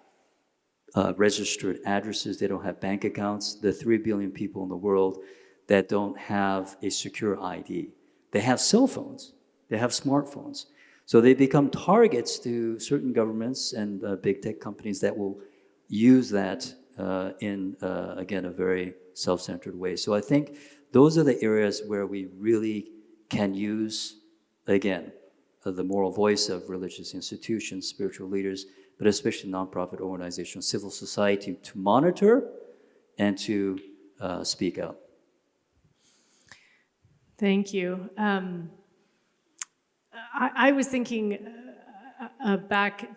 registered addresses. They don't have bank accounts. The 3 billion people in the world that don't have a secure ID. They have cell phones. They have smartphones. So they become targets to certain governments and big tech companies that will use that in, again, a very self-centered way. So I think those are the areas where we really can use, again, the moral voice of religious institutions, spiritual leaders, but especially nonprofit organizations, civil society, to monitor and to speak out. Thank you. I was thinking back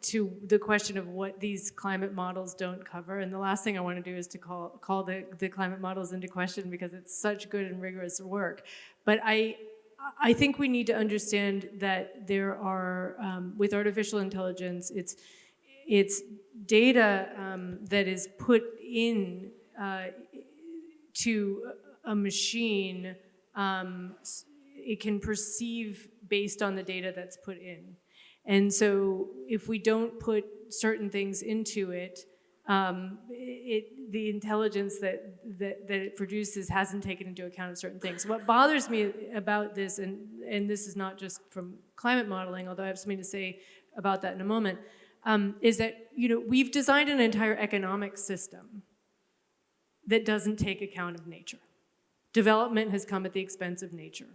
to the question of what these climate models don't cover, and the last thing I want to do is to call the climate models into question because it's such good and rigorous work. But I think we need to understand that there are, with artificial intelligence, it's data that is put in to a machine. It can perceive based on the data that's put in. And so if we don't put certain things into it, the intelligence that it produces hasn't taken into account certain things. What bothers me about this, and this is not just from climate modeling, although I have something to say about that in a moment, is that we've designed an entire economic system that doesn't take account of nature. Development has come at the expense of nature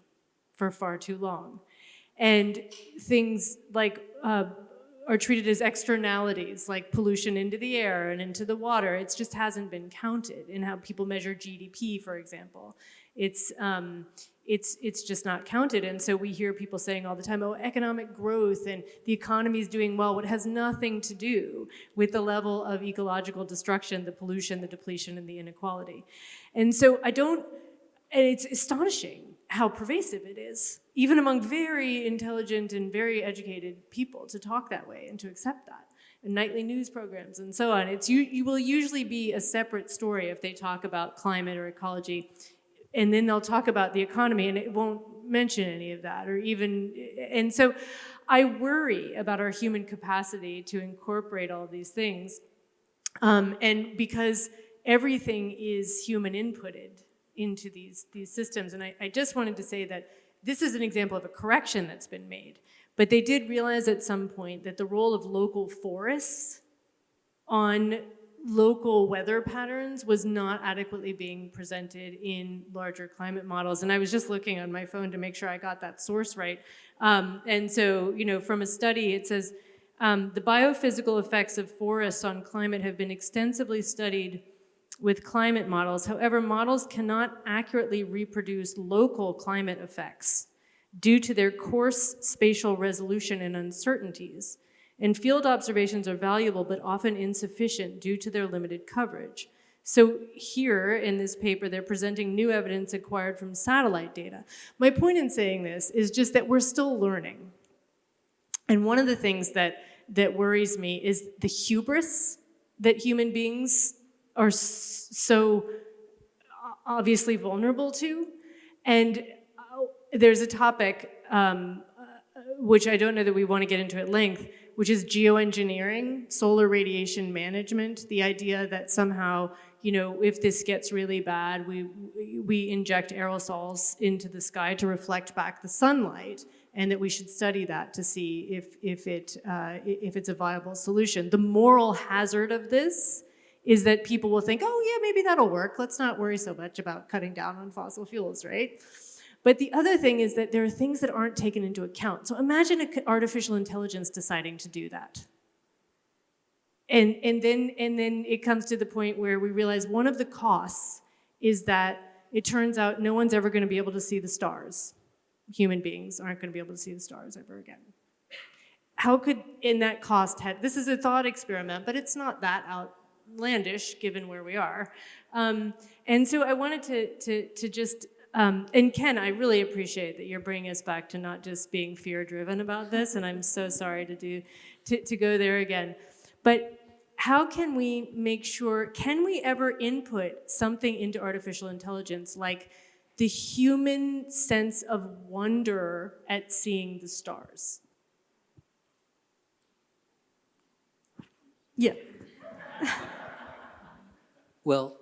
for far too long. And things like are treated as externalities, like pollution into the air and into the water. It just hasn't been counted in how people measure GDP, for example. It's just not counted. And so we hear people saying all the time, oh, economic growth and the economy is doing well. It has nothing to do with the level of ecological destruction, the pollution, the depletion, and the inequality. And so and it's astonishing how pervasive it is, even among very intelligent and very educated people, to talk that way and to accept that. And nightly news programs and so on. You will usually be a separate story if they talk about climate or ecology, and then they'll talk about the economy and it won't mention any of that, and so I worry about our human capacity to incorporate all these things, and because everything is human inputted into these systems. And I just wanted to say that this is an example of a correction that's been made. But they did realize at some point that the role of local forests on local weather patterns was not adequately being presented in larger climate models. And I was just looking on my phone to make sure I got that source right. And so, from a study, it says, the biophysical effects of forests on climate have been extensively studied with climate models. However, models cannot accurately reproduce local climate effects due to their coarse spatial resolution and uncertainties. And field observations are valuable, but often insufficient due to their limited coverage. So here in this paper, they're presenting new evidence acquired from satellite data. My point in saying this is just that we're still learning. And one of the things that worries me is the hubris that human beings are so obviously vulnerable to. And there's a topic, which I don't know that we want to get into at length, which is geoengineering, solar radiation management, the idea that somehow, if this gets really bad, we inject aerosols into the sky to reflect back the sunlight, and that we should study that to see if it's a viable solution. The moral hazard of this is that people will think, oh yeah, maybe that'll work. Let's not worry so much about cutting down on fossil fuels, right? But the other thing is that there are things that aren't taken into account. So imagine artificial intelligence deciding to do that. And then it comes to the point where we realize one of the costs is that it turns out no one's ever going to be able to see the stars. Human beings aren't going to be able to see the stars ever again. How could, in that cost, this is a thought experiment, but it's not that outlandish given where we are. And so I wanted to just, and Ken, I really appreciate that you're bringing us back to not just being fear-driven about this, and I'm so sorry to go there again. But how can we make sure, can we ever input something into artificial intelligence like the human sense of wonder at seeing the stars? Yeah. Well,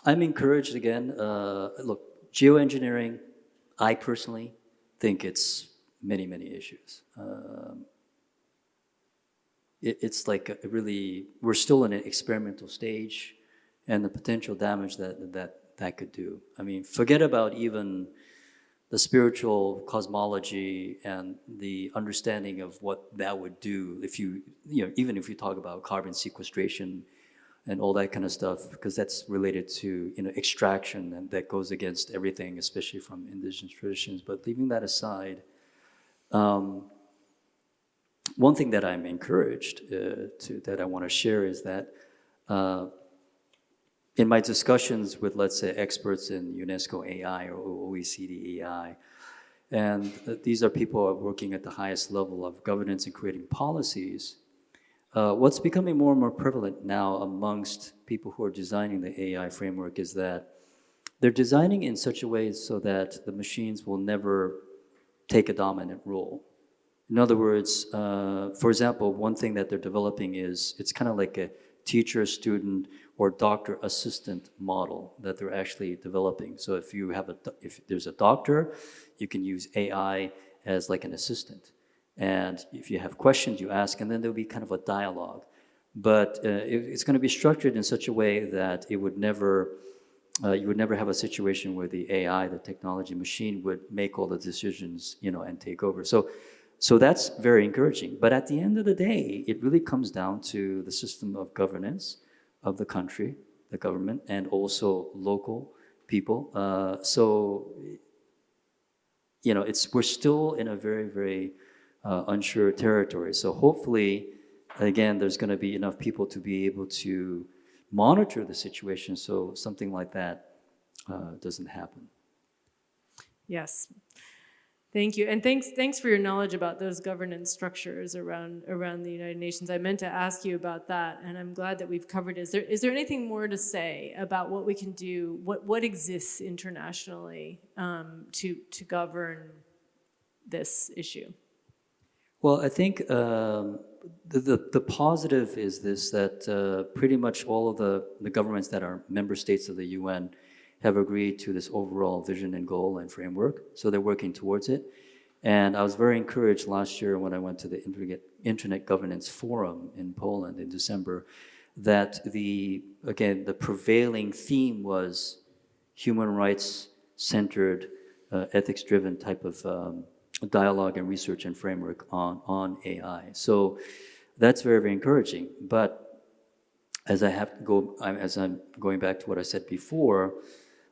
I'm encouraged again. Look, geoengineering, I personally think it's many, many issues. It's like we're still in an experimental stage, and the potential damage that could do. I mean, forget about even the spiritual cosmology and the understanding of what that would do if even if you talk about carbon sequestration and all that kind of stuff, because that's related to extraction, and that goes against everything, especially from indigenous traditions. But leaving that aside, one thing that I'm encouraged that I want to share is that in my discussions with, let's say, experts in UNESCO AI or OECD AI, and these are people who are working at the highest level of governance and creating policies, what's becoming more and more prevalent now amongst people who are designing the AI framework is that they're designing in such a way so that the machines will never take a dominant role. In other words, for example, one thing that they're developing is, it's kind of like a teacher-student or doctor-assistant model that they're actually developing. So if there's a doctor, you can use AI as like an assistant. And if you have questions, you ask, and then there'll be kind of a dialogue. But it's going to be structured in such a way that it would never, you would never have a situation where the AI, the technology machine, would make all the decisions, and take over. So that's very encouraging. But at the end of the day, it really comes down to the system of governance of the country, the government, and also local people. We're still in a very, very unsure territory. So hopefully, again, there's going to be enough people to be able to monitor the situation so something like that doesn't happen. Yes. Thank you, and thanks for your knowledge about those governance structures around the United Nations. I meant to ask you about that, and I'm glad that we've covered it. Is there anything more to say about what we can do, what exists internationally to govern this issue? Well, I think the positive is this, that pretty much all of the governments that are member states of the UN have agreed to this overall vision and goal and framework. So they're working towards it. And I was very encouraged last year when I went to the Internet Governance Forum in Poland in December, that the prevailing theme was human rights-centered, ethics-driven type of dialogue and research and framework on AI. So that's very, very encouraging. But as I'm going back to what I said before,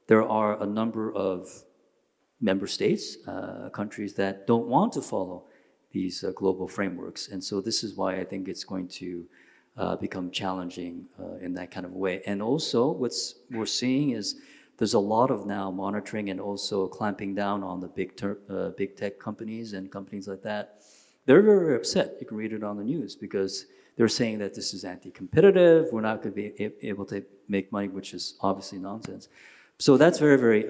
there are a number of member states, countries that don't want to follow these global frameworks. And so this is why I think it's going to become challenging in that kind of way. And also what we're seeing is there's a lot of now monitoring and also clamping down on the big tech companies and companies like that. They're very, very upset. You can read it on the news because they're saying that this is anti-competitive. We're not going to be able to make money, which is obviously nonsense. So that's very, very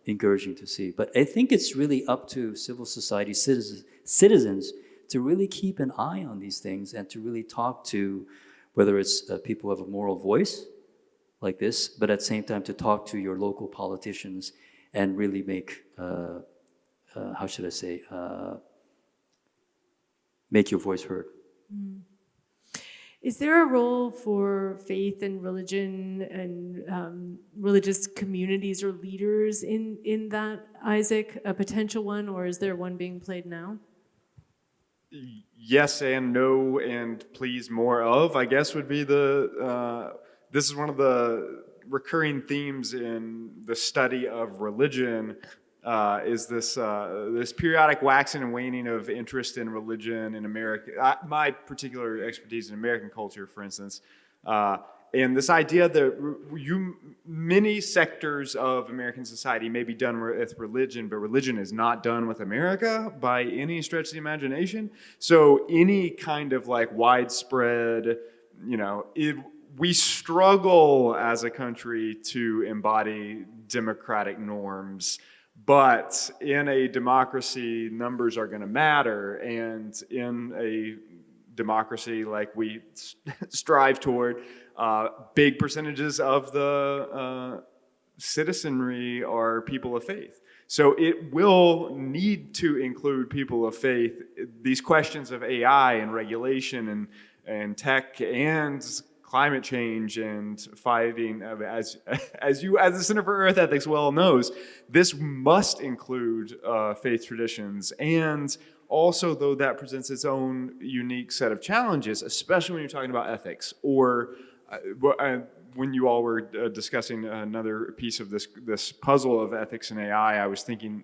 encouraging to see. But I think it's really up to civil society citizens to really keep an eye on these things and to really talk to, whether it's people who have a moral voice like this, but at the same time to talk to your local politicians and really make, make your voice heard. Is there a role for faith and religion and religious communities or leaders in that, Isaac, a potential one, or is there one being played now? Yes and no and please more of, I guess, would be this is one of the recurring themes in the study of religion, is this periodic waxing and waning of interest in religion in America. My particular expertise in American culture, for instance, and this idea that many sectors of American society may be done with religion, but religion is not done with America by any stretch of the imagination. So any kind of like widespread, we struggle as a country to embody democratic norms, but in a democracy, numbers are going to matter, and in a democracy like we strive toward, big percentages of the citizenry are people of faith. So it will need to include people of faith. These questions of AI and regulation and tech and climate change and fighting, as the Center for Earth Ethics well knows, this must include faith traditions. And also, though, that presents its own unique set of challenges, especially when you're talking about ethics, or when you all were discussing another piece of this puzzle of ethics and AI, I was thinking,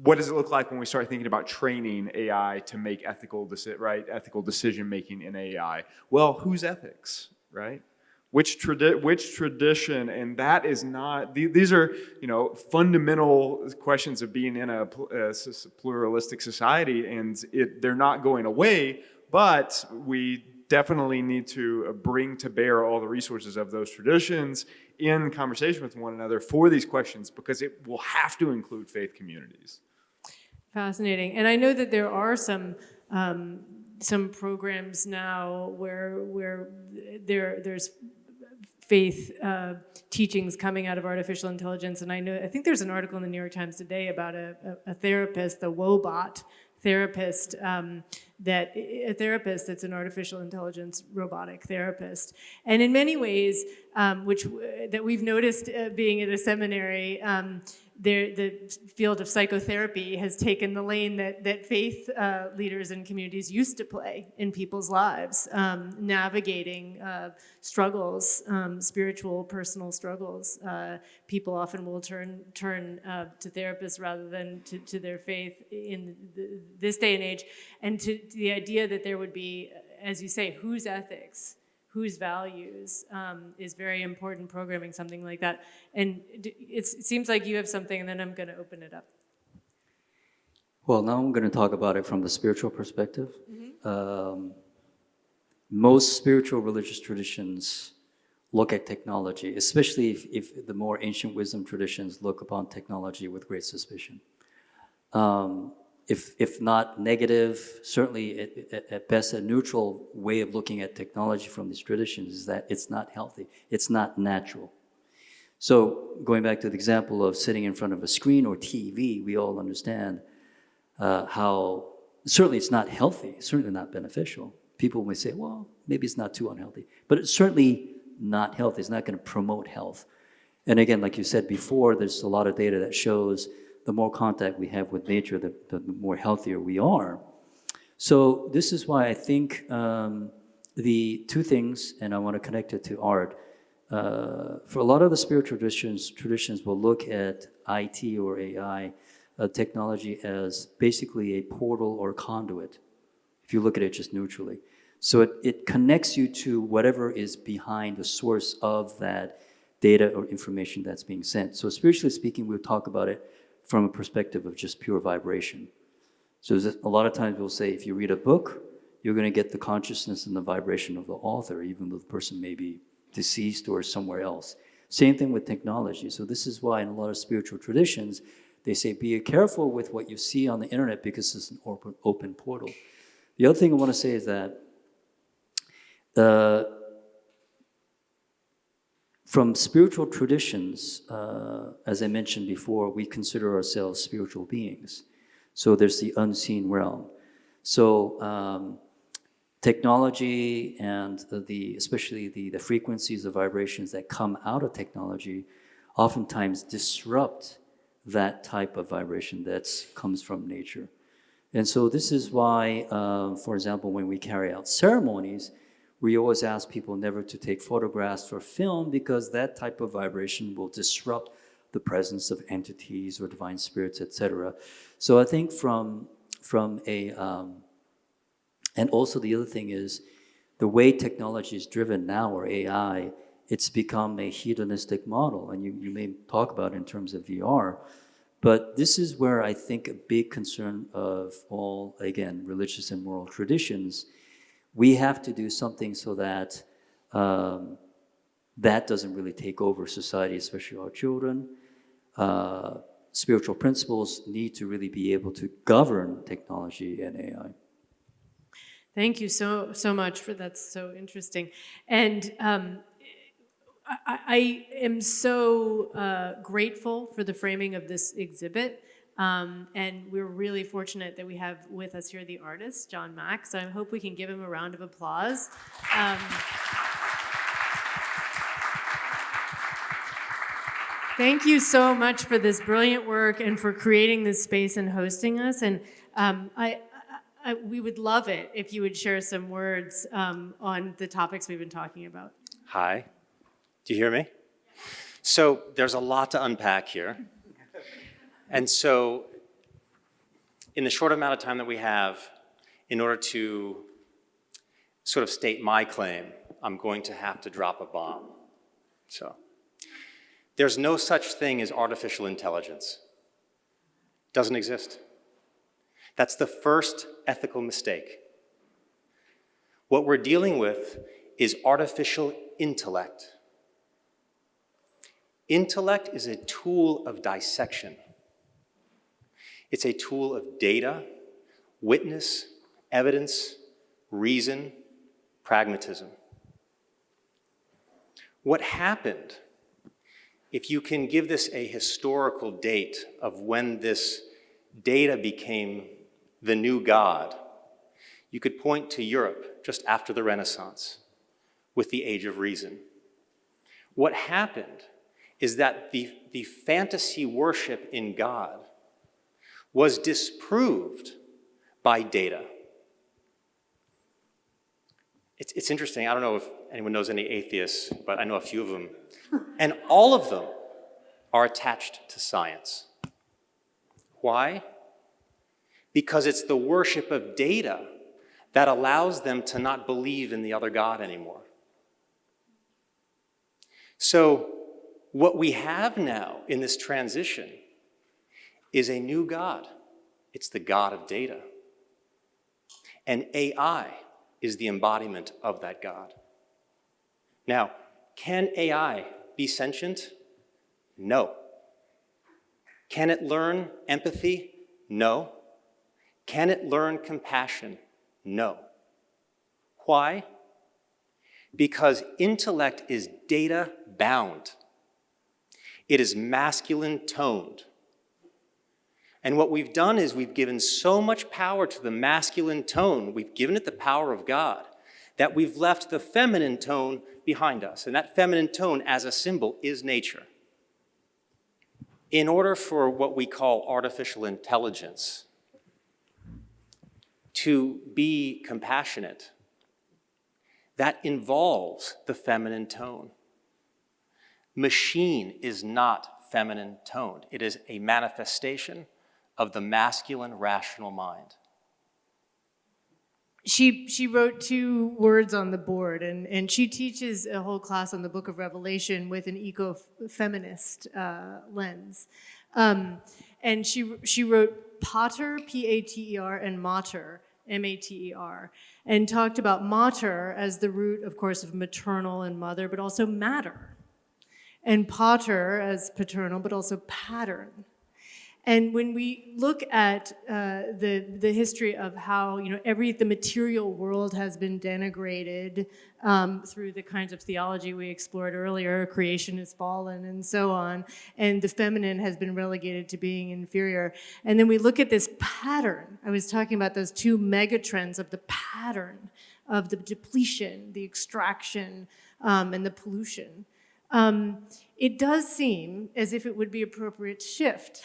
what does it look like when we start thinking about training AI to make ethical decision making in AI? Well, whose ethics, right? Which tradition? And that is not. These are fundamental questions of being in a pluralistic society, and they're not going away. But we definitely need to bring to bear all the resources of those traditions in conversation with one another for these questions, because it will have to include faith communities. Fascinating. And I know that there are some programs now where there's faith teachings coming out of artificial intelligence. And I think there's an article in the New York Times today about a therapist, the Wobot therapist, a therapist that's an artificial intelligence robotic therapist. And in many ways, that we've noticed being at a seminary, the field of psychotherapy has taken the lane that faith leaders and communities used to play in people's lives, navigating struggles, spiritual, personal struggles. People often will turn to therapists rather than to their faith in this day and age, and to the idea that there would be, as you say, whose ethics, whose values is very important, programming something like that. And it seems like you have something, and then I'm going to open it up. Well, now I'm going to talk about it from the spiritual perspective. Mm-hmm. Most spiritual religious traditions look at technology, especially if the more ancient wisdom traditions look upon technology with great suspicion. If not negative, certainly at best a neutral way of looking at technology from these traditions is that it's not healthy, it's not natural. So going back to the example of sitting in front of a screen or TV, we all understand how certainly it's not healthy, certainly not beneficial. People may say, well, maybe it's not too unhealthy, but it's certainly not healthy. It's not going to promote health. And again, like you said before, there's a lot of data that shows the more contact we have with nature, the more healthier we are. So this is why I think the two things, and I want to connect it to art, for a lot of the spiritual traditions will look at IT or AI technology as basically a portal or conduit, if you look at it just neutrally. So it connects you to whatever is behind the source of that data or information that's being sent. So spiritually speaking, we'll talk about it from a perspective of just pure vibration. So a lot of times we'll say, if you read a book, you're going to get the consciousness and the vibration of the author, even though the person may be deceased or somewhere else. Same thing with technology. So this is why in a lot of spiritual traditions, they say, be careful with what you see on the internet because it's an open portal. The other thing I want to say is that from spiritual traditions, as I mentioned before, we consider ourselves spiritual beings. So there's the unseen realm. So technology and especially the frequencies of vibrations that come out of technology oftentimes disrupt that type of vibration that comes from nature. And so this is why, for example, when we carry out ceremonies, we always ask people never to take photographs or film, because that type of vibration will disrupt the presence of entities or divine spirits, etc. So I think from a, and also the other thing is, the way technology is driven now, or AI, it's become a hedonistic model, and you may talk about it in terms of VR. But this is where I think a big concern of all, again, religious and moral traditions, we have to do something so that that doesn't really take over society, especially our children. Spiritual principles need to really be able to govern technology and AI. Thank you so much for that. So interesting. And I am so grateful for the framing of this exhibit. And we're really fortunate that we have with us here the artist, John Mack. So I hope we can give him a round of applause. Thank you so much for this brilliant work and for creating this space and hosting us. And we would love it if you would share some words on the topics we've been talking about. Hi, do you hear me? So there's a lot to unpack here. And so in the short amount of time that we have, in order to sort of state my claim, I'm going to have to drop a bomb. So there's no such thing as artificial intelligence. Doesn't exist. That's the first ethical mistake. What we're dealing with is artificial intellect. Intellect is a tool of dissection. It's a tool of data, witness, evidence, reason, pragmatism. What happened, if you can give this a historical date of when this data became the new God, you could point to Europe just after the Renaissance with the Age of Reason. What happened is that the fantasy worship in God was disproved by data. It's interesting. I don't know if anyone knows any atheists, but I know a few of them. And all of them are attached to science. Why? Because it's the worship of data that allows them to not believe in the other God anymore. So what we have now in this transition is a new God. It's the God of data. And AI is the embodiment of that God. Now, can AI be sentient? No. Can it learn empathy? No. Can it learn compassion? No. Why? Because intellect is data bound. It is masculine toned. And what we've done is we've given so much power to the masculine tone, we've given it the power of God, that we've left the feminine tone behind us. And that feminine tone as a symbol is nature. In order for what we call artificial intelligence to be compassionate, that involves the feminine tone. Machine is not feminine toned. It is a manifestation of the masculine rational mind. She wrote 2 words on the board, and she teaches a whole class on the Book of Revelation with an eco-feminist lens. And she wrote pater, P-A-T-E-R, and mater, M-A-T-E-R, and talked about mater as the root, of course, of maternal and mother, but also matter. And pater as paternal, but also pattern. And when we look at the history of how the material world has been denigrated through the kinds of theology we explored earlier, creation is fallen and so on, and the feminine has been relegated to being inferior. And then we look at this pattern. I was talking about those 2 megatrends of the pattern of the depletion, the extraction, and the pollution. It does seem as if it would be appropriate to shift.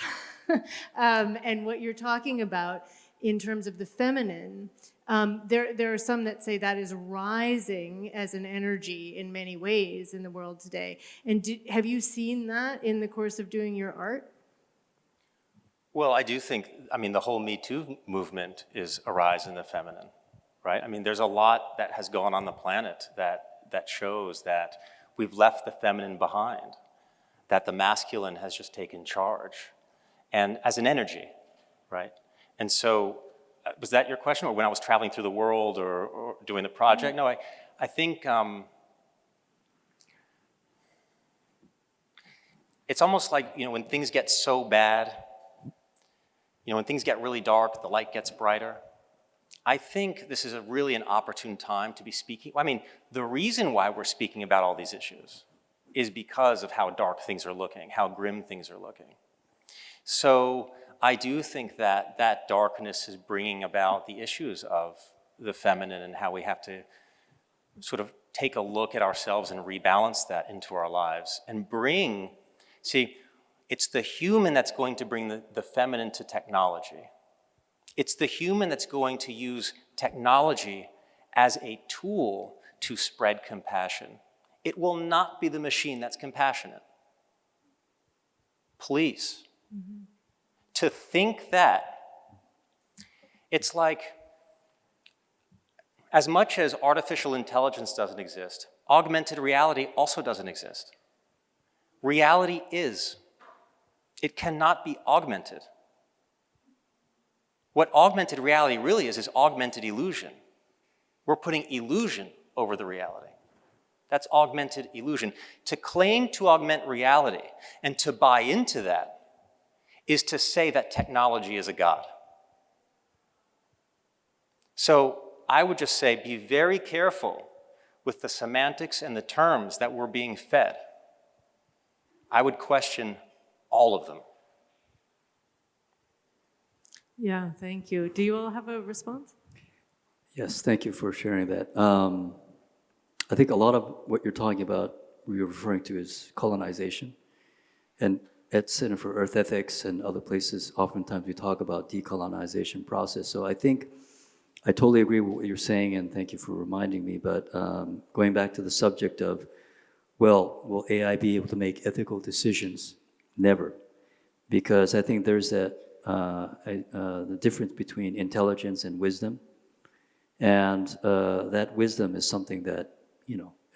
And what you're talking about in terms of the feminine, there are some that say that is rising as an energy in many ways in the world today. And have you seen that in the course of doing your art? Well, I do think, the whole Me Too movement is a rise in the feminine, right? There's a lot that has gone on the planet that shows that we've left the feminine behind, that the masculine has just taken charge, and as an energy, right? And so, was that your question, or when I was traveling through the world or doing the project? No, I think it's almost like, when things get so bad, when things get really dark, the light gets brighter. I think this is really an opportune time to be speaking. The reason why we're speaking about all these issues is because of how dark things are looking, how grim things are looking. So I do think that that darkness is bringing about the issues of the feminine and how we have to sort of take a look at ourselves and rebalance that into our lives and it's the human that's going to bring the feminine to technology. It's the human that's going to use technology as a tool to spread compassion. It will not be the machine that's compassionate. Please. Mm-hmm. To think that, it's like, as much as artificial intelligence doesn't exist, augmented reality also doesn't exist. Reality is. It cannot be augmented. What augmented reality really is augmented illusion. We're putting illusion over the reality. That's augmented illusion. To claim to augment reality and to buy into that is to say that technology is a god. So I would just say, be very careful with the semantics and the terms that we're being fed. I would question all of them. Yeah, thank you. Do you all have a response? Yes, thank you for sharing that. I think a lot of what you're talking about, you're referring to is colonization. And at Center for Earth Ethics and other places, oftentimes we talk about decolonization process. So I think I totally agree with what you're saying, and thank you for reminding me. But going back to the subject of, will AI be able to make ethical decisions? Never. Because I think there's the difference between intelligence and wisdom. And that wisdom is something that,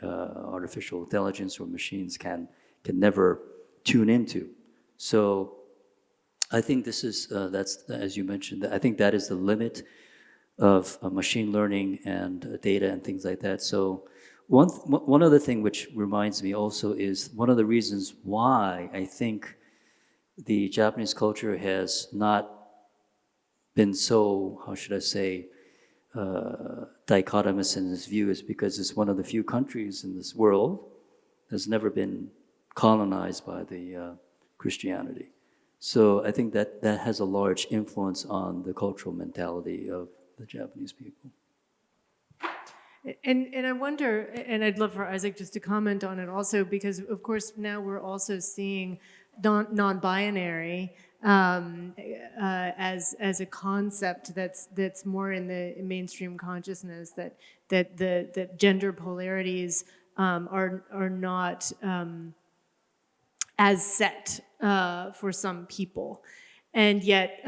artificial intelligence or machines can never tune into. So I think this is, that's, as you mentioned, I think that is the limit of machine learning and data and things like that. So one other thing which reminds me also is one of the reasons why I think the Japanese culture has not been so, how should I say, dichotomous in this view is because it's one of the few countries in this world that's never been colonized by the Christianity. So I think that has a large influence on the cultural mentality of the Japanese people. And I wonder, and I'd love for Isaac just to comment on it also, because of course now we're also seeing non-binary as a concept that's more in the mainstream consciousness, that gender polarities are not as set for some people, and yet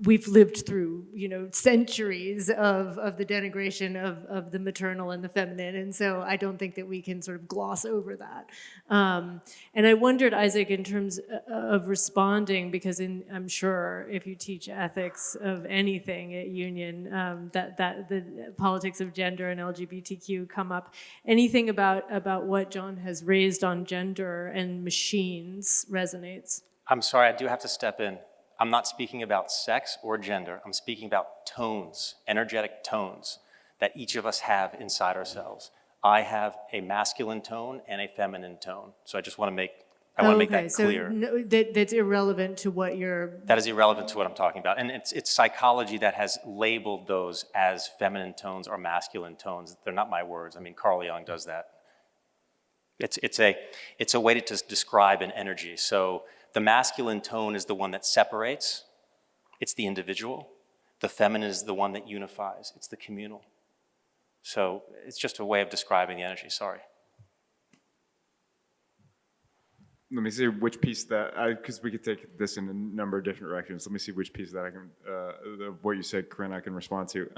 we've lived through, centuries of the denigration of the maternal and the feminine, and so I don't think that we can sort of gloss over that. And I wondered, Isaac, in terms of responding, because I'm sure if you teach ethics of anything at Union, that the politics of gender and LGBTQ come up. Anything about what John has raised on gender and machines resonates? I'm sorry, I do have to step in. I'm not speaking about sex or gender. I'm speaking about tones, energetic tones that each of us have inside ourselves. I have a masculine tone and a feminine tone. So I just want to make, I want to make Okay, that so clear. no, that's irrelevant to what you're. That is irrelevant to what I'm talking about. And it's psychology that has labeled those as feminine tones or masculine tones. They're not my words. I mean, Carl Jung does that. It's a way to describe an energy. So the masculine tone is the one that separates. It's the individual. The feminine is the one that unifies. It's the communal. So it's just a way of describing the energy. Sorry. Let me see which piece that, because we could take this in a number of different directions. Let me see which piece that I can, what you said, Corinne, I can respond to.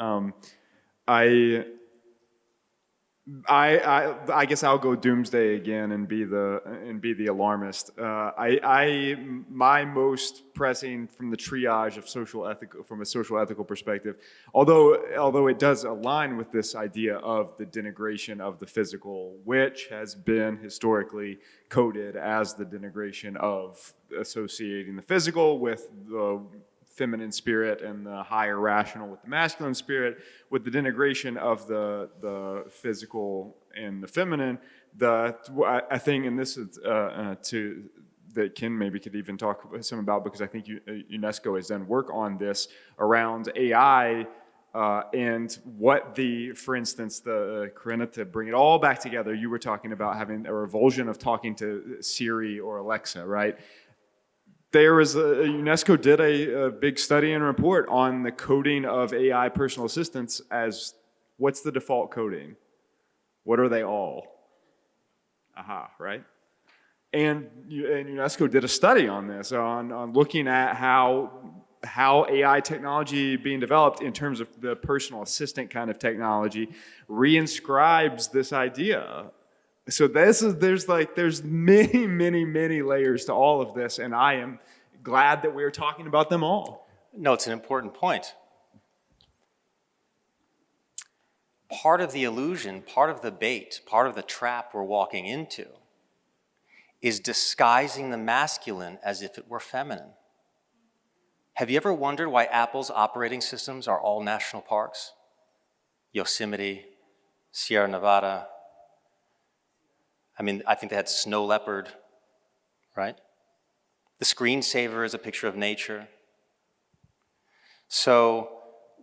I guess I'll go doomsday again and be the alarmist. My most pressing from the triage of from a social ethical perspective, although it does align with this idea of the denigration of the physical, which has been historically coded as the denigration of associating the physical with the feminine spirit and the higher rational with the masculine spirit, with the denigration of the physical and the feminine. I think, and this is that Ken maybe could even talk some about, because I think UNESCO has done work on this around AI and what for instance, Karenna, to bring it all back together, you were talking about having a revulsion of talking to Siri or Alexa, right? UNESCO did a big study and report on the coding of AI personal assistants as what's the default coding? What are they all? Aha, right? And UNESCO did a study on this, on looking at how AI technology being developed in terms of the personal assistant kind of technology reinscribes this idea. So there's many layers to all of this, and I am glad that we're talking about them all. No, it's an important point. Part of the illusion, part of the bait, part of the trap we're walking into is disguising the masculine as if it were feminine. Have you ever wondered why Apple's operating systems are all national parks? Yosemite, Sierra Nevada. I mean, I think they had snow leopard, right? The screensaver is a picture of nature. So,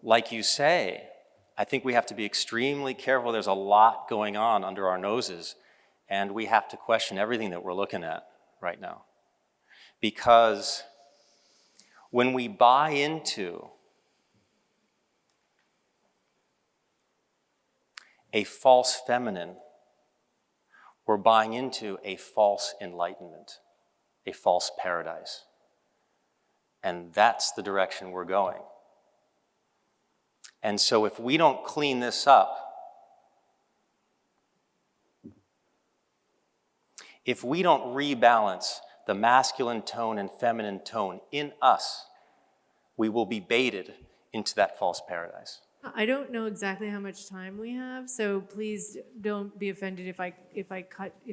like you say, I think we have to be extremely careful. There's a lot going on under our noses, and we have to question everything that we're looking at right now. Because when we buy into a false feminine, we're buying into a false enlightenment, a false paradise. And that's the direction we're going. And so if we don't clean this up, if we don't rebalance the masculine tone and feminine tone in us, we will be baited into that false paradise. I don't know exactly how much time we have, so please don't be offended if I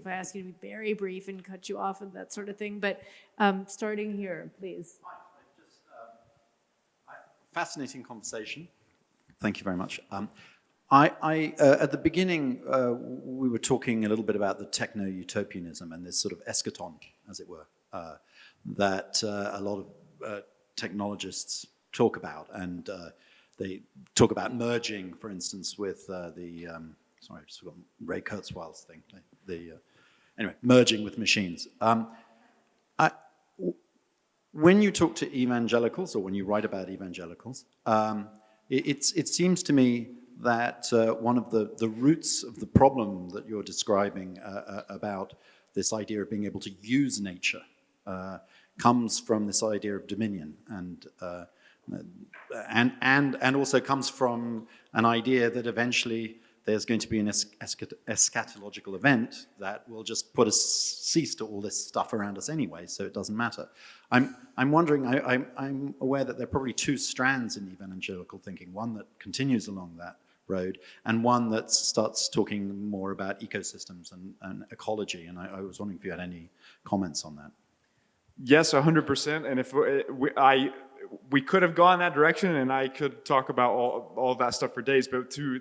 ask you to be very brief and cut you off and that sort of thing. But starting here, please. Fascinating conversation. Thank you very much. At the beginning, we were talking a little bit about the techno-utopianism and this sort of eschaton, as it were, that a lot of technologists talk about, and they talk about merging, for instance, with sorry, I just forgot Ray Kurzweil's thing. Anyway, merging with machines. When you talk to evangelicals, or when you write about evangelicals, it seems to me that one of the roots of the problem that you're describing about this idea of being able to use nature comes from this idea of dominion, and also comes from an idea that eventually there's going to be an eschatological event that will just put a cease to all this stuff around us anyway, so it doesn't matter. I'm wondering, I'm aware that there are probably two strands in evangelical thinking, one that continues along that road, and one that starts talking more about ecosystems and ecology, and I was wondering if you had any comments on that. Yes, 100%, and if we could have gone that direction, and I could talk about all of that stuff for days, but to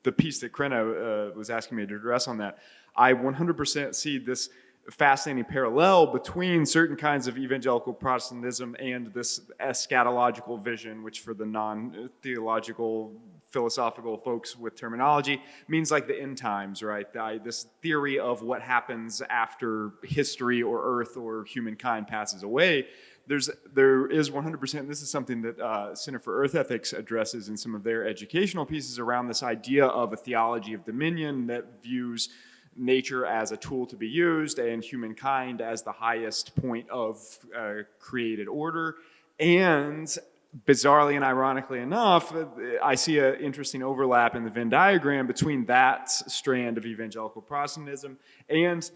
the piece that Karenna was asking me to address on that, I 100% see this fascinating parallel between certain kinds of evangelical Protestantism and this eschatological vision, which for the non-theological, philosophical folks with terminology means like the end times, right? This theory of what happens after history or Earth or humankind passes away. There is 100%, and this is something that Center for Earth Ethics addresses in some of their educational pieces around this idea of a theology of dominion that views nature as a tool to be used and humankind as the highest point of created order. And bizarrely and ironically enough, I see an interesting overlap in the Venn diagram between that strand of evangelical Protestantism and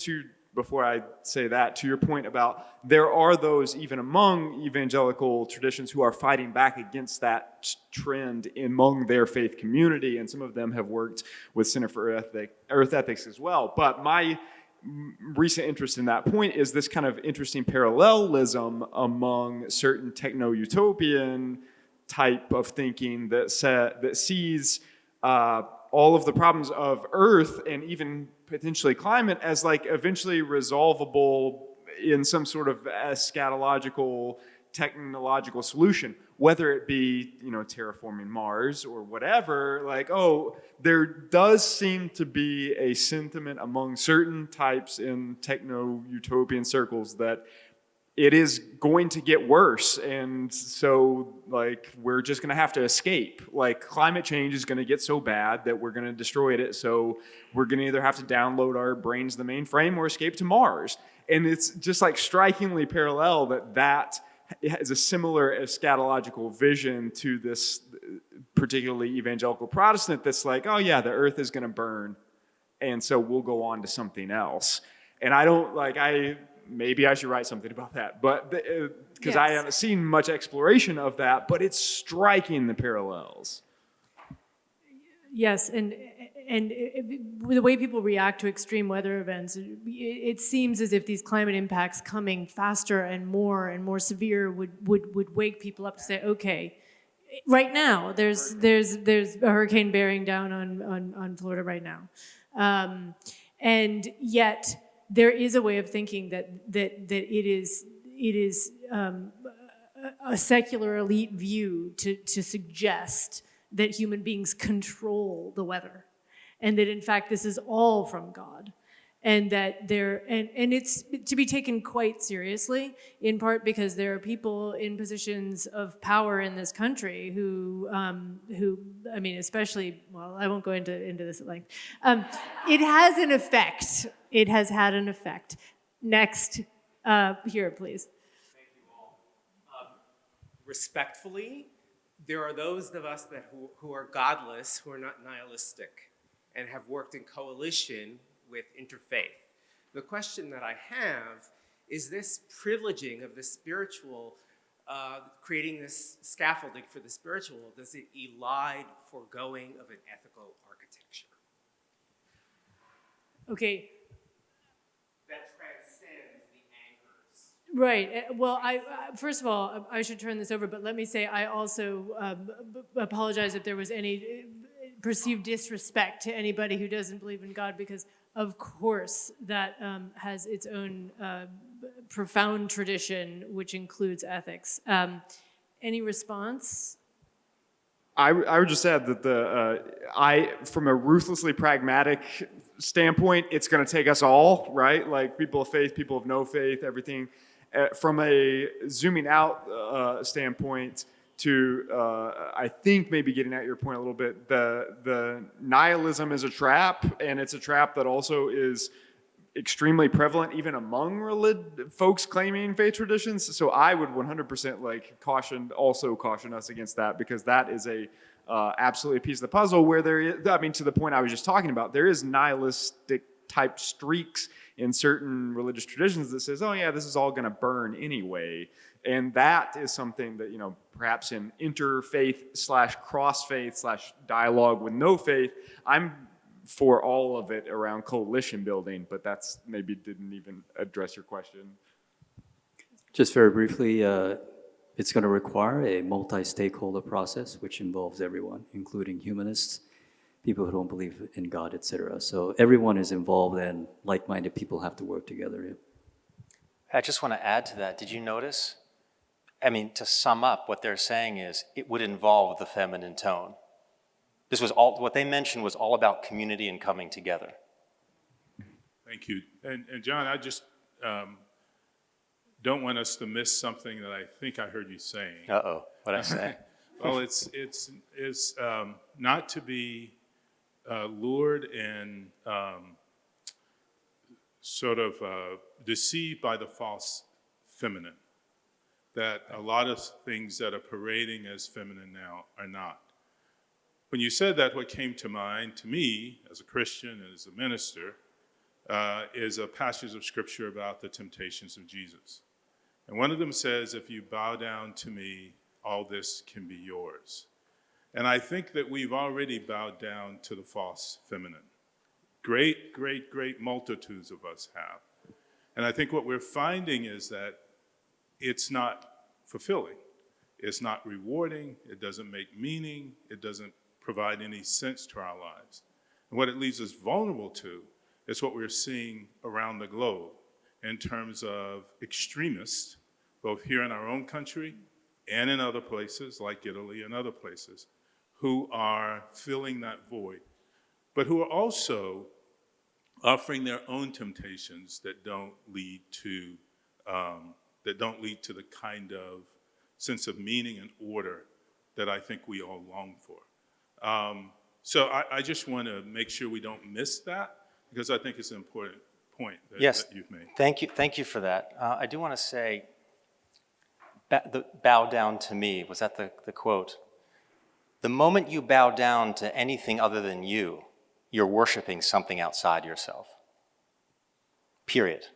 before I say that, to your point about there are those even among evangelical traditions who are fighting back against that trend among their faith community, and some of them have worked with Center for Earth Ethics as well. But my recent interest in that point is this kind of interesting parallelism among certain techno-utopian type of thinking that sees all of the problems of Earth and even potentially climate as like eventually resolvable in some sort of eschatological, technological solution, whether it be, terraforming Mars or whatever. Like, there does seem to be a sentiment among certain types in techno-utopian circles that it is going to get worse, and so like we're just going to have to escape. Like climate change is going to get so bad that we're going to destroy it, so we're going to either have to download our brains to the mainframe or escape to Mars. And it's just like strikingly parallel that has a similar eschatological vision to this particularly evangelical Protestant that's like, oh yeah, the earth is going to burn, and so we'll go on to something else. And maybe I should write something about that, but because I haven't seen much exploration of that, but it's striking the parallels. Yes, and the way people react to extreme weather events, it seems as if these climate impacts coming faster and more severe would wake people up to say, okay, right now there's a hurricane bearing down on Florida right now, and yet there is a way of thinking that it is a secular elite view to suggest that human beings control the weather, and that in fact this is all from God, and that and it's to be taken quite seriously, in part because there are people in positions of power in this country who I mean, especially, well, I won't go into this at length. It has an effect. It has had an effect. Next, here, please. Thank you all. Respectfully, there are those of us who are godless, who are not nihilistic, and have worked in coalition with interfaith. The question that I have is this privileging of the spiritual, creating this scaffolding for the spiritual, does it elide foregoing of an ethical architecture? Okay. That transcends the anchors. Right. Well, first of all, I should turn this over, but let me say I also apologize if there was any perceived disrespect to anybody who doesn't believe in God, because of course that has its own profound tradition, which includes ethics. Any response? I would just add that from a ruthlessly pragmatic standpoint, it's going to take us all, right? Like people of faith, people of no faith, everything. From a zooming out standpoint, I think maybe getting at your point a little bit, the nihilism is a trap, and it's a trap that also is extremely prevalent even among folks claiming faith traditions. So I would 100% caution us against that, because that is absolutely a piece of the puzzle where there is, to the point I was just talking about, there is nihilistic type streaks in certain religious traditions that says, oh yeah, this is all going to burn anyway. And that is something that, perhaps in interfaith / cross-faith / dialogue with no faith, I'm for all of it around coalition building, but that's maybe didn't even address your question. Just very briefly, it's going to require a multi-stakeholder process, which involves everyone, including humanists, people who don't believe in God, etc. So everyone is involved, and like-minded people have to work together. Yeah. I just want to add to that. Did you notice? I mean, to sum up, what they're saying is it would involve the feminine tone. This was all, what they mentioned was all about community and coming together. Thank you. And John, I just don't want us to miss something that I think I heard you saying. Uh-oh, what'd I say? Well, it's not to be lured and sort of deceived by the false feminine, that a lot of things that are parading as feminine now are not. When you said that, what came to mind to me as a Christian and as a minister is a passage of scripture about the temptations of Jesus. And one of them says, if you bow down to me, all this can be yours. And I think that we've already bowed down to the false feminine. Great, great, great multitudes of us have. And I think what we're finding is that it's not fulfilling. It's not rewarding. It doesn't make meaning. It doesn't provide any sense to our lives. And what it leaves us vulnerable to is what we're seeing around the globe in terms of extremists, both here in our own country and in other places like Italy and other places, who are filling that void, but who are also offering their own temptations that don't lead to the kind of sense of meaning and order that I think we all long for. So I just want to make sure we don't miss that, because I think it's an important point that you've made. Thank you for that. I do want to say, bow down to me, was that the quote? The moment you bow down to anything other than you, you're worshiping something outside yourself. Period.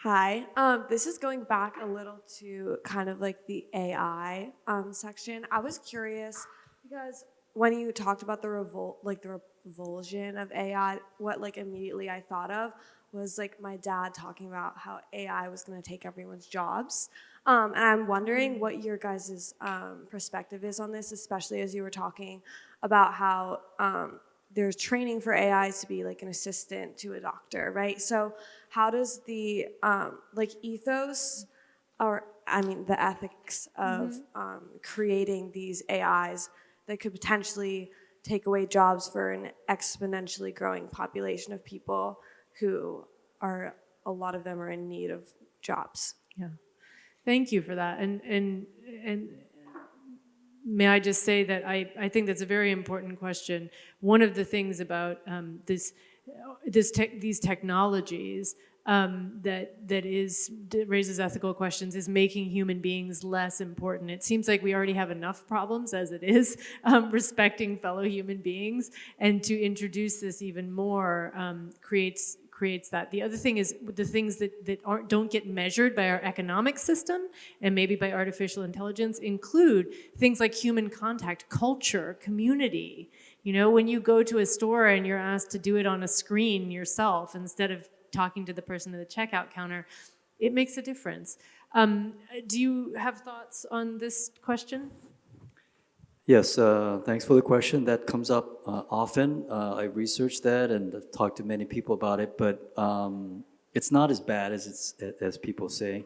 Hi, this is going back a little to kind of like the AI section. I was curious because when you talked about the revulsion of AI, what like immediately I thought of was like my dad talking about how AI was going to take everyone's jobs. And I'm wondering what your guys' perspective is on this, especially as you were talking about how there's training for AIs to be like an assistant to a doctor, right? So how does the ethos, or I mean the ethics of creating these AIs that could potentially take away jobs for an exponentially growing population of people who are, a lot of them are in need of jobs? Yeah. Thank you for that. And may I just say that I think that's a very important question. One of the things about these technologies that raises ethical questions is making human beings less important. It seems like we already have enough problems as it is, respecting fellow human beings, and to introduce this even more creates that. The other thing is the things that don't get measured by our economic system and maybe by artificial intelligence include things like human contact, culture, community. You know, when you go to a store and you're asked to do it on a screen yourself instead of talking to the person at the checkout counter, it makes a difference. Do you have thoughts on this question? Yes, thanks for the question. That comes up often. I researched that and I've talked to many people about it, but it's not as bad as people say.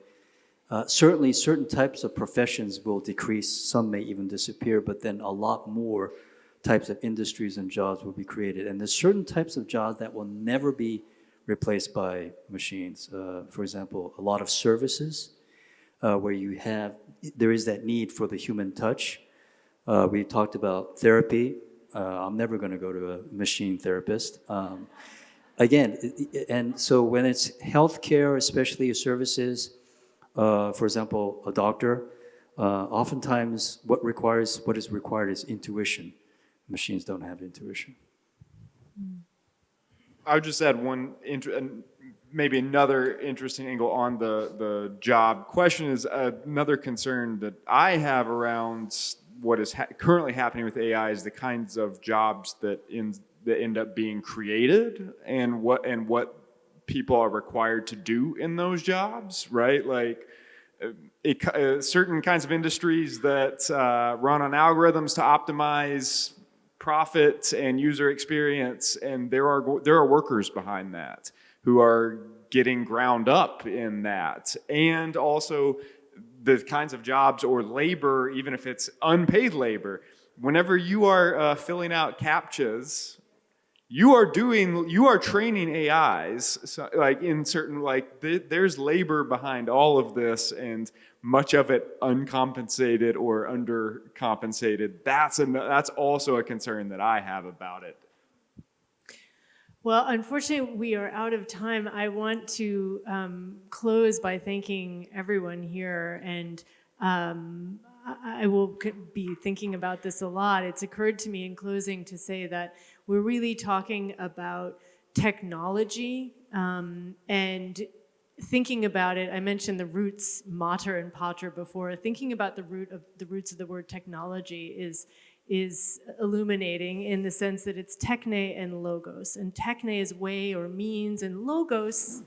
Certainly, certain types of professions will decrease. Some may even disappear, but then a lot more types of industries and jobs will be created. And there's certain types of jobs that will never be replaced by machines. For example, a lot of services where there is that need for the human touch. We talked about therapy. I'm never going to go to a machine therapist. Again, and so when it's healthcare, especially services, for example, a doctor, oftentimes what is required is intuition. Machines don't have intuition. I would just add maybe another interesting angle on the job question is another concern that I have around what is currently happening with AI is the kinds of jobs that end up being created and what people are required to do in those jobs, right? Like certain kinds of industries that run on algorithms to optimize profit and user experience, and there are workers behind that who are getting ground up in that, and also the kinds of jobs or labor, even if it's unpaid labor. Whenever you are filling out CAPTCHAs, you are training AIs, so, like in certain, there's labor behind all of this, and much of it uncompensated or undercompensated. That's also a concern that I have about it. Well, unfortunately, we are out of time. I want to close by thanking everyone here, and I will be thinking about this a lot. It's occurred to me in closing to say that we're really talking about technology and thinking about it. I mentioned the roots, mater and pater, before. Thinking about the roots of the word technology is illuminating in the sense that it's techne and logos. And techne is way or means, and logos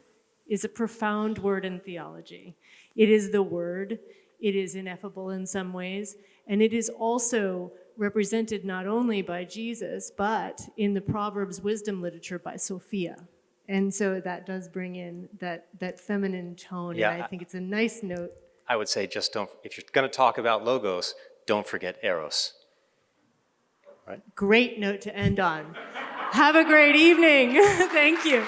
is a profound word in theology. It is the word. It is ineffable in some ways, and it is also represented not only by Jesus, but in the Proverbs wisdom literature by Sophia. And so that does bring in that feminine tone, Yeah, and I think it's a nice note. I would say just don't, if you're going to talk about logos, don't forget eros. Great note to end on. Have a great evening. Thank you.